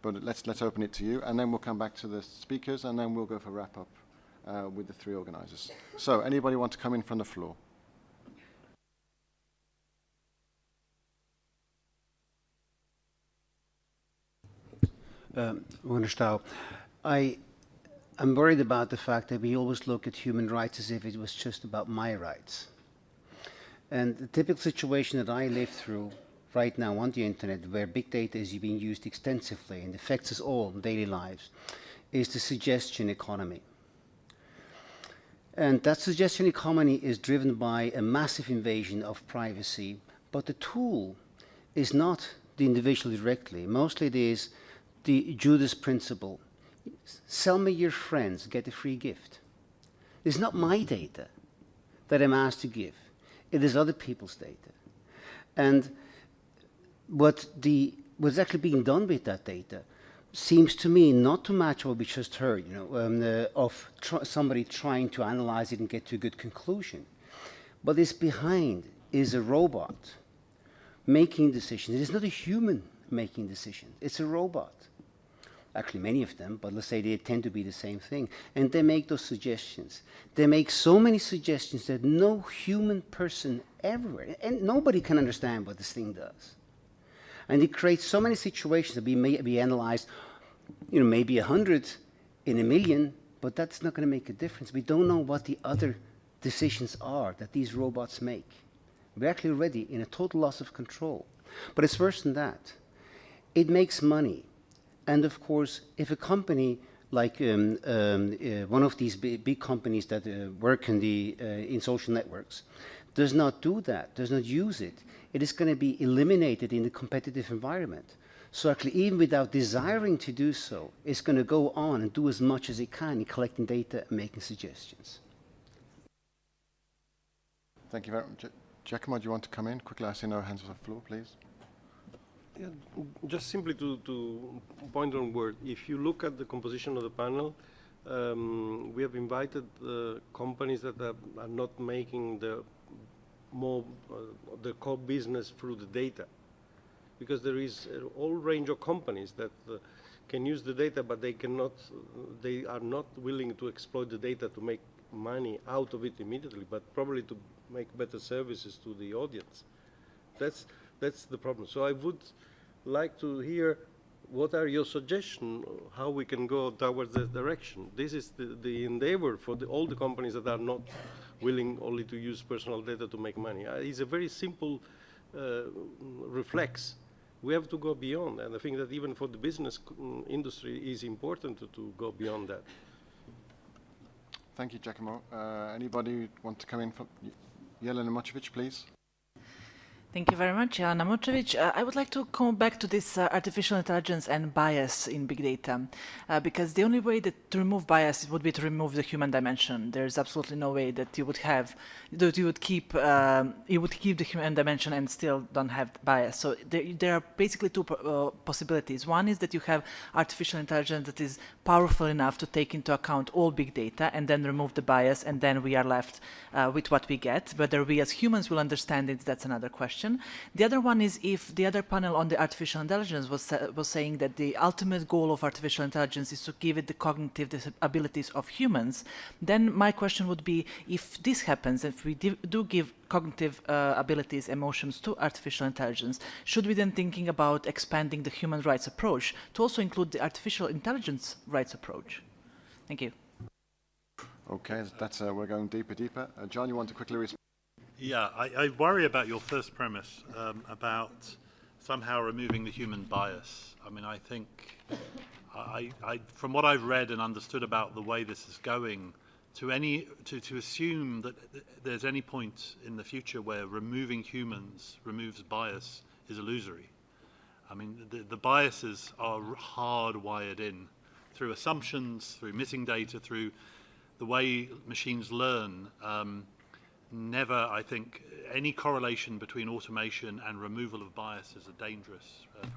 but let's open it to you, and then we'll come back to the speakers, and then we'll go for wrap-up with the three organizers. So anybody want to come in from the floor? I'm worried about the fact that we always look at human rights as if it was just about my rights. And the typical situation that I live through right now on the internet, where big data is being used extensively and affects us all in daily lives, is the suggestion economy. And that suggestion economy is driven by a massive invasion of privacy, but the tool is not the individual directly. Mostly it is the Judas principle. Sell me your friends, get a free gift. It's not my data that I'm asked to give. It is other people's data. And what's actually being done with that data seems to me not to match what we just heard, of somebody trying to analyze it and get to a good conclusion. What is behind is a robot making decisions. It is not a human making decisions. It's a robot. Actually, many of them, but let's say they tend to be the same thing. And they make those suggestions. They make so many suggestions that no human person ever, and nobody can understand what this thing does. And it creates so many situations that may be analyzed, maybe 100 in a million, but that's not going to make a difference. We don't know what the other decisions are that these robots make. We're actually already in a total loss of control. But it's worse than that. It makes money. And of course, if a company like one of these big companies that work in social networks does not do that, does not use it, it is going to be eliminated in the competitive environment. So actually, even without desiring to do so, it's going to go on and do as much as it can in collecting data and making suggestions. Thank you very much. Giacomo, do you want to come in? Quickly, I see no hands on the floor, please. Yeah, just simply to point on word, if you look at the composition of the panel, we have invited companies that are not making the core business through the data, because there is a whole range of companies that can use the data, but they are not willing to exploit the data to make money out of it immediately, but probably to make better services to the audience. That's the problem. So I would like to hear what are your suggestions, how we can go towards that direction. This is the endeavor for all the companies that are not willing only to use personal data to make money. It's a very simple reflex. We have to go beyond, and I think that even for the business industry is important to go beyond that. Thank you, Giacomo. Anybody want to come in? Jelena Močević, please. Thank you very much, Jelena Močević. I would like to come back to this artificial intelligence and bias in big data, because the only way to remove bias would be to remove the human dimension. There's absolutely no way that you would keep the human dimension and still don't have bias. So there are basically two possibilities. One is that you have artificial intelligence that is powerful enough to take into account all big data and then remove the bias, and then we are left with what we get. Whether we as humans will understand it, that's another question. question. The other one is if the other panel on the artificial intelligence was saying that the ultimate goal of artificial intelligence is to give it the cognitive abilities of humans, then my question would be, if this happens, if we do give cognitive abilities, emotions to artificial intelligence, should we then thinking about expanding the human rights approach to also include the artificial intelligence rights approach? Thank you. Okay, that's we're going deeper. John, you want to quickly respond? Yeah, I worry about your first premise about somehow removing the human bias. I mean, I think, from what I've read and understood about the way this is going, to assume that there's any point in the future where removing humans removes bias is illusory. I mean, the biases are hardwired in through assumptions, through missing data, through the way machines learn. Never, I think, any correlation between automation and removal of bias is dangerous.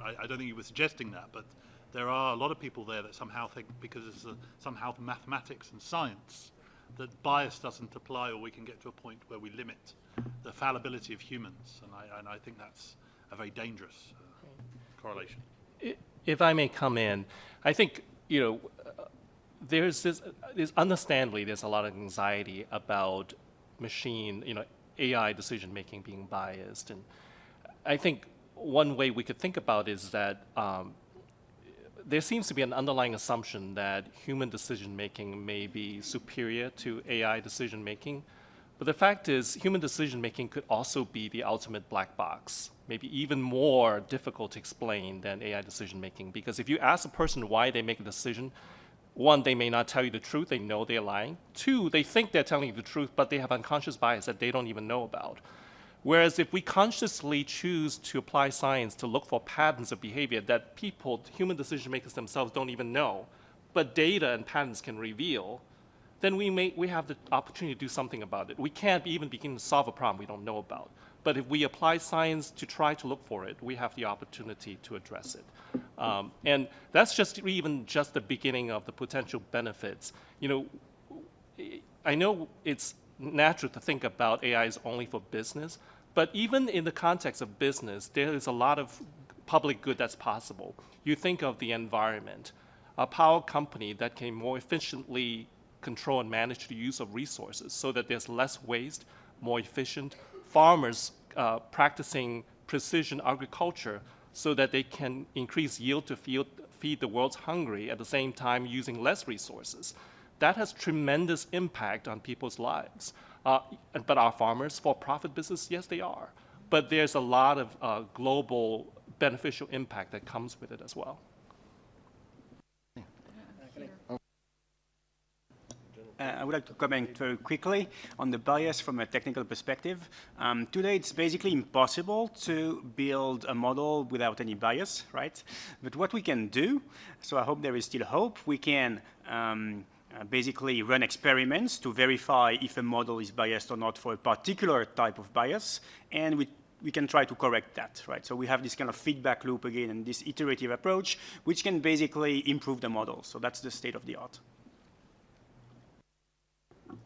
I don't think you were suggesting that, but there are a lot of people there that somehow think, because it's somehow mathematics and science, that bias doesn't apply, or we can get to a point where we limit the fallibility of humans. And I think that's a very dangerous correlation. If I may come in, I think, there's understandably, there's a lot of anxiety about machine, AI decision-making being biased. And I think one way we could think about is that there seems to be an underlying assumption that human decision-making may be superior to AI decision-making. But the fact is, human decision-making could also be the ultimate black box, maybe even more difficult to explain than AI decision-making. Because if you ask a person why they make a decision, one, they may not tell you the truth, they know they're lying. Two, they think they're telling you the truth, but they have unconscious bias that they don't even know about. Whereas if we consciously choose to apply science to look for patterns of behavior that people, human decision makers themselves, don't even know, but data and patterns can reveal, then we have the opportunity to do something about it. We can't even begin to solve a problem we don't know about. But if we apply science to try to look for it, we have the opportunity to address it. And that's just the beginning of the potential benefits. I know it's natural to think about AI as only for business, but even in the context of business, there is a lot of public good that's possible. You think of the environment, a power company that can more efficiently control and manage the use of resources so that there's less waste, more efficient, farmers practicing precision agriculture so that they can increase yield to feed the world's hungry at the same time using less resources. That has tremendous impact on people's lives. But are farmers for-profit business? Yes, they are. But there's a lot of global beneficial impact that comes with it as well. I would like to comment very quickly on the bias from a technical perspective. Today, it's basically impossible to build a model without any bias, right? But what we can do, so I hope there is still hope, we can basically run experiments to verify if a model is biased or not for a particular type of bias, and we can try to correct that, right? So we have this kind of feedback loop again and this iterative approach, which can basically improve the model. So that's the state of the art.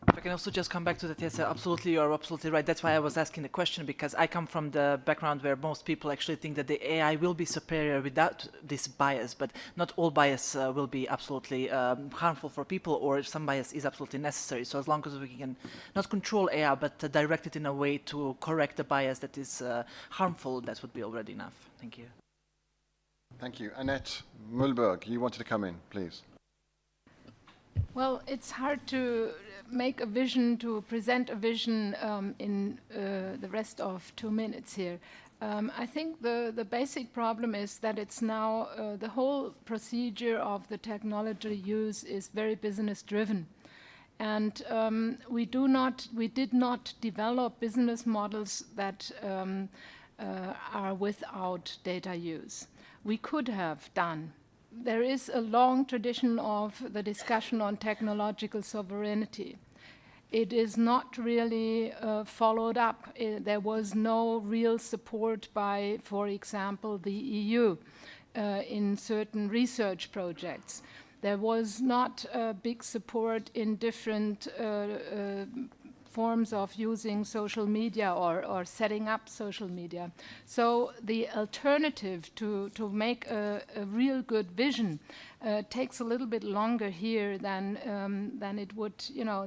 If I can also just come back to that, yes, absolutely, you're absolutely right. That's why I was asking the question, because I come from the background where most people actually think that the AI will be superior without this bias, but not all bias will be absolutely harmful for people, or some bias is absolutely necessary. So as long as we can not control AI, but direct it in a way to correct the bias that is harmful, that would be already enough. Thank you. Thank you. Annette Mulberg, you wanted to come in, please. Well, it's hard to make a vision, to present a vision in the rest of 2 minutes here. I think the basic problem is that it's now the whole procedure of the technology use is very business driven. And we did not develop business models that are without data use. We could have done. There is a long tradition of the discussion on technological sovereignty. It is not really followed up. There was no real support by, for example, the EU in certain research projects. There was not big support in different forms of using social media or setting up social media. So the alternative to make a real good vision takes a little bit longer here than it would,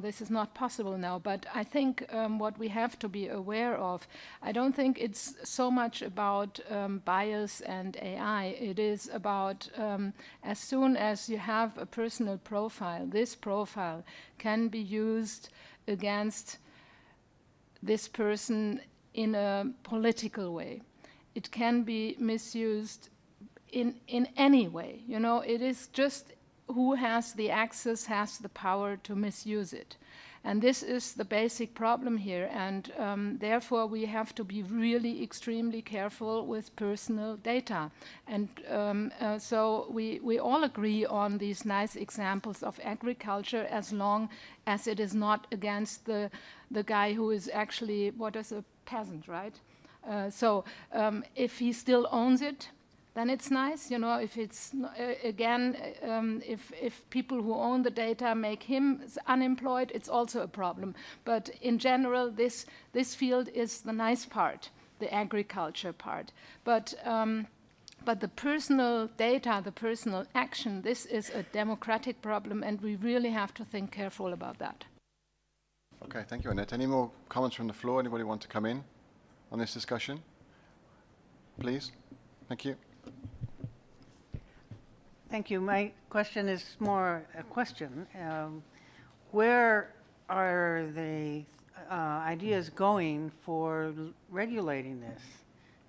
this is not possible now. But I think what we have to be aware of, I don't think it's so much about bias and AI. It is about as soon as you have a personal profile, this profile can be used against this person in a political way. It can be misused in any way. It is just who has the access, has the power to misuse it. And this is the basic problem here. And therefore, we have to be really extremely careful with personal data. And so we all agree on these nice examples of agriculture as long as it is not against the guy who is actually, what is a peasant, right? So if he still owns it, then it's nice. If it's, again, if people who own the data make him unemployed, it's also a problem. But in general, this field is the nice part, the agriculture part. But the personal data, the personal action, this is a democratic problem, and we really have to think careful about that. Okay, thank you, Annette. Any more comments from the floor? Anybody want to come in on this discussion? Please. Thank you. Thank you. My question is more a question. Where are the ideas going for regulating this?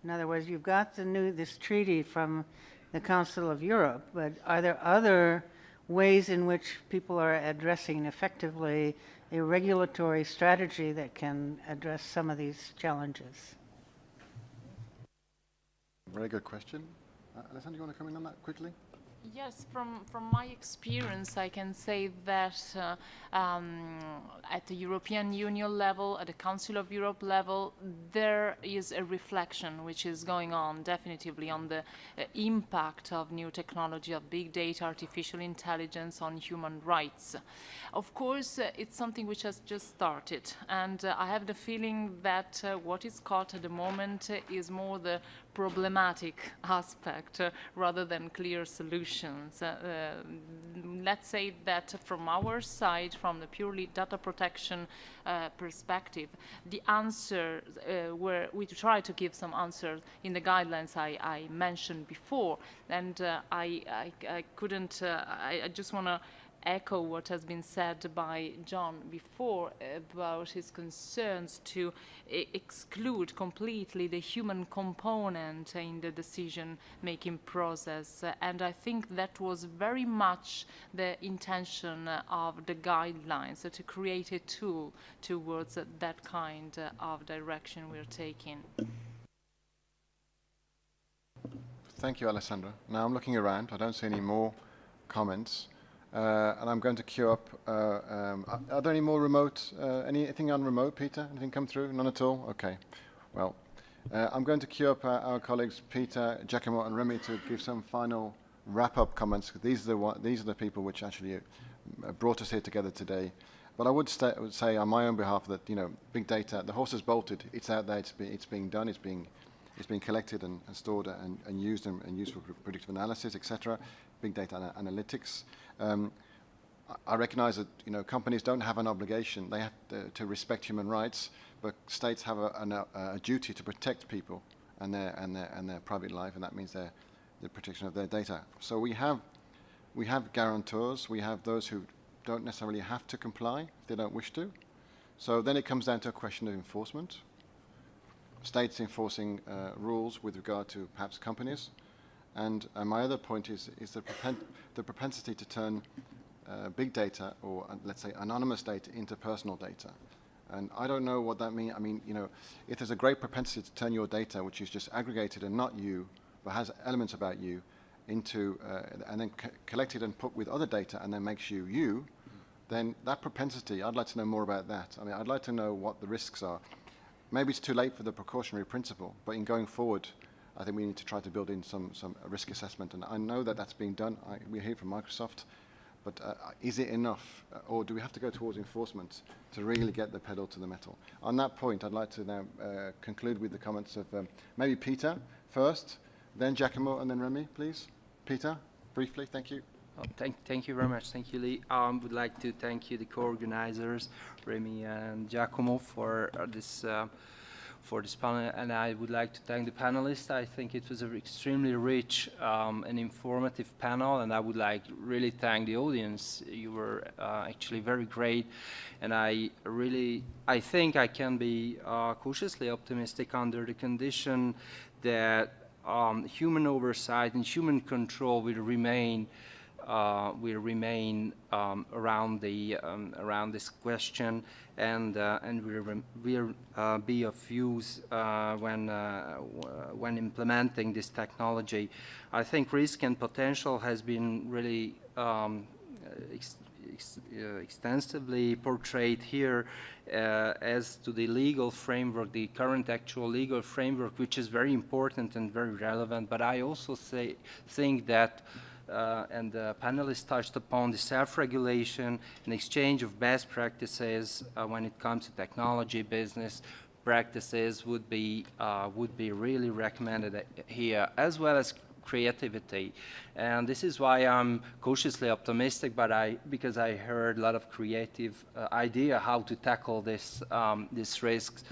In other words, you've got this treaty from the Council of Europe, but are there other ways in which people are addressing effectively a regulatory strategy that can address some of these challenges? Very good question. Alessandra, you want to come in on that quickly? Yes, from my experience, I can say that at the European Union level, at the Council of Europe level, there is a reflection which is going on definitively on the impact of new technology, of big data, artificial intelligence on human rights. Of course, it's something which has just started, and I have the feeling that what is caught at the moment is more the problematic aspect rather than clear solutions. Let's say that from our side, from the purely data protection perspective, the answer where we try to give some answers in the guidelines I mentioned before, and I just want to echo what has been said by John before about his concerns to exclude completely the human component in the decision-making process. And I think that was very much the intention of the guidelines, to create a tool towards that kind of direction we're taking. Thank you, Alessandra. Now I'm looking around. I don't see any more comments. And I'm going to queue up. Are there any more remote, anything on remote, Peter? Anything come through? None at all? Okay. Well, I'm going to queue up our colleagues, Peter, Giacomo, and Remy, to give some final wrap-up comments. These are the people which actually brought us here together today. But I would say on my own behalf that, big data, the horse has bolted. It's out there. It's being done. It's being collected and stored and used for predictive analysis, etc. Big data analytics. I recognize that companies don't have an obligation; they have to respect human rights, but states have a duty to protect people and their private life, and that means the protection of their data. So we have guarantors, we have those who don't necessarily have to comply if they don't wish to. So then it comes down to a question of enforcement. States enforcing rules with regard to perhaps companies. And my other point is the propensity to turn big data, or let's say anonymous data, into personal data. And I don't know what that means. I mean, if there's a great propensity to turn your data, which is just aggregated and not you, but has elements about you, into and then collected and put with other data, and then makes you, then that propensity, I'd like to know more about that. I mean, I'd like to know what the risks are. Maybe it's too late for the precautionary principle, but in going forward, I think we need to try to build in some risk assessment, and I know that that's being done. We hear from Microsoft, But is it enough, or do we have to go towards enforcement to really get the pedal to the metal? On that point, I'd like to now conclude with the comments of maybe Peter first, then Giacomo, and then Remy, please. Peter, briefly, thank you. Oh, thank you very much. Thank you, Lee. Would like to thank you, the co-organizers, Remy and Giacomo, for this panel, and I would like to thank the panelists. I think it was an extremely rich and informative panel, and I would like to really thank the audience. You were actually very great, and I think I can be cautiously optimistic under the condition that human oversight and human control will remain around this question, and will be of use when implementing this technology. I think risk and potential has been really extensively portrayed here as to the legal framework, the current actual legal framework, which is very important and very relevant. But I also think that and the panelists touched upon the self-regulation and exchange of best practices when it comes to technology, business practices would be really recommended here, as well as creativity. And this is why I'm cautiously optimistic, because I heard a lot of creative idea how to tackle this risks,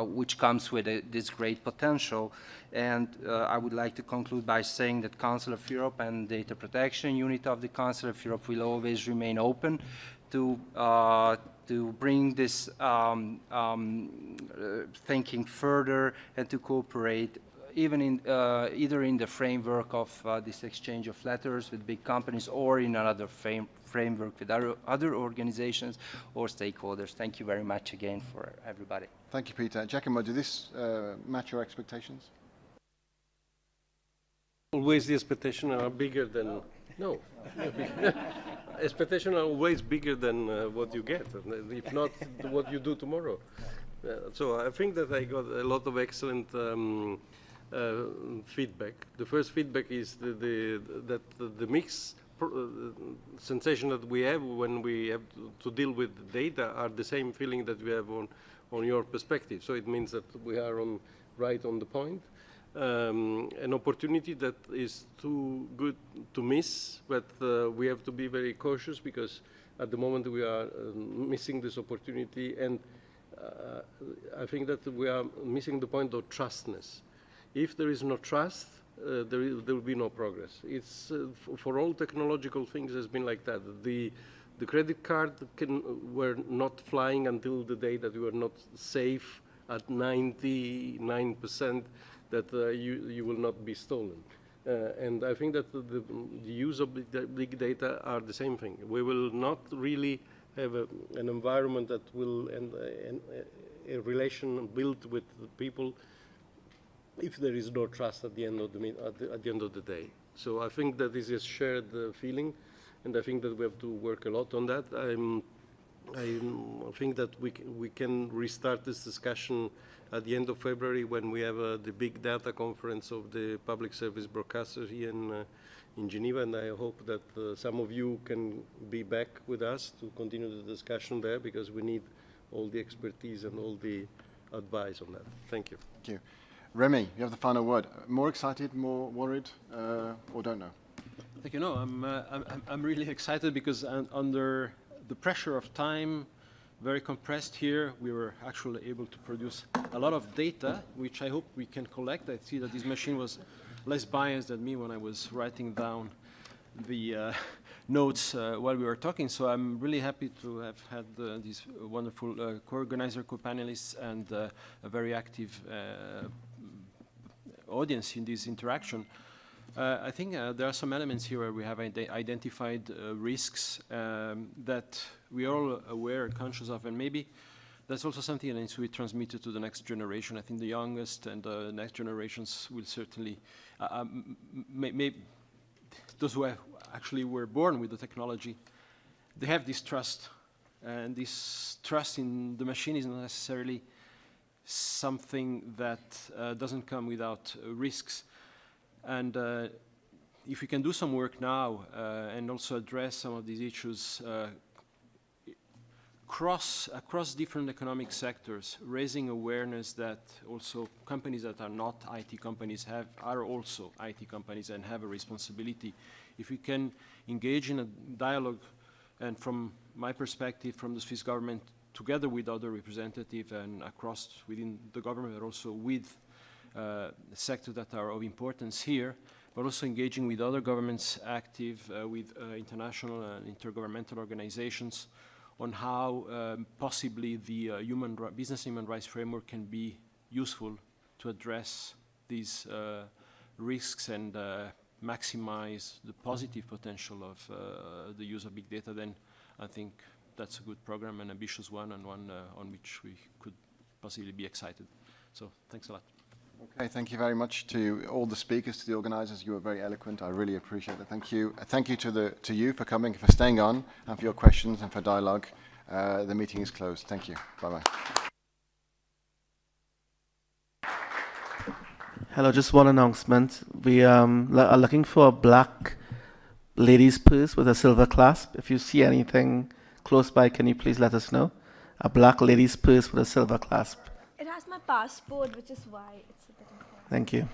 which comes with this great potential. And I would like to conclude by saying that Council of Europe and Data Protection Unit of the Council of Europe will always remain open to bring this thinking further and to cooperate, even in either in the framework of this exchange of letters with big companies or in another framework with other organizations or stakeholders. Thank you very much again for everybody. Thank you, Peter. Giacomo, did this match your expectations? Always the expectations are bigger than, no. Expectations are always bigger than what you get, if not what you do tomorrow. So I think that I got a lot of excellent feedback. The first feedback is that the mixed sensation that we have when we have to deal with data are the same feeling that we have on your perspective. So it means that we are right on the point. An opportunity that is too good to miss, but we have to be very cautious because at the moment we are missing this opportunity, and I think that we are missing the point of trustness. If there is no trust, there will be no progress. It's for all technological things has been like that. The credit card were not flying until the day that you were not safe at 99% that you will not be stolen. And I think that the use of big data are the same thing. We will not really have an environment that will a relation built with the people if there is no trust at the end of the day. So I think that this is a shared feeling, and I think that we have to work a lot on that. I think that we can restart this discussion at the end of February when we have the big data conference of the public service broadcasters here in Geneva, and I hope that some of you can be back with us to continue the discussion there, because we need all the expertise and all the advice on that. Thank you. Thank you. Remy, you have the final word. More excited, more worried, or don't know? Thank you. No, I'm really excited because under the pressure of time, very compressed here, we were actually able to produce a lot of data, which I hope we can collect. I see that this machine was less biased than me when I was writing down the notes while we were talking. So I'm really happy to have had these wonderful co-organizer, co-panelists, and a very active audience in this interaction. I think there are some elements here where we have identified risks that we are all aware and conscious of, and maybe that's also something that needs to be transmitted to the next generation. I think the youngest and the next generations will certainly, those who actually were born with the technology, they have this trust, and this trust in the machine is not necessarily something that doesn't come without risks. And if we can do some work now and also address some of these issues across different economic sectors, raising awareness that also companies that are not IT companies are also IT companies and have a responsibility. If we can engage in a dialogue, and from my perspective, from the Swiss government, together with other representatives and across within the government, but also with the sectors that are of importance here, but also engaging with other governments active with international and intergovernmental organizations on how possibly the business human rights framework can be useful to address these risks and maximize the positive potential of the use of big data, then I think that's a good program, an ambitious one, and one on which we could possibly be excited. So thanks a lot. Okay, thank you very much to all the speakers, to the organizers. You were very eloquent. I really appreciate it. Thank you. Thank you to you for coming, for staying on, and for your questions and for dialogue. The meeting is closed. Thank you. Bye-bye. Hello, just one announcement. We are looking for a black ladies' purse with a silver clasp. If you see anything close by, can you please let us know? A black ladies' purse with a silver clasp. It has my passport, which is why it's a bit important. Thank you.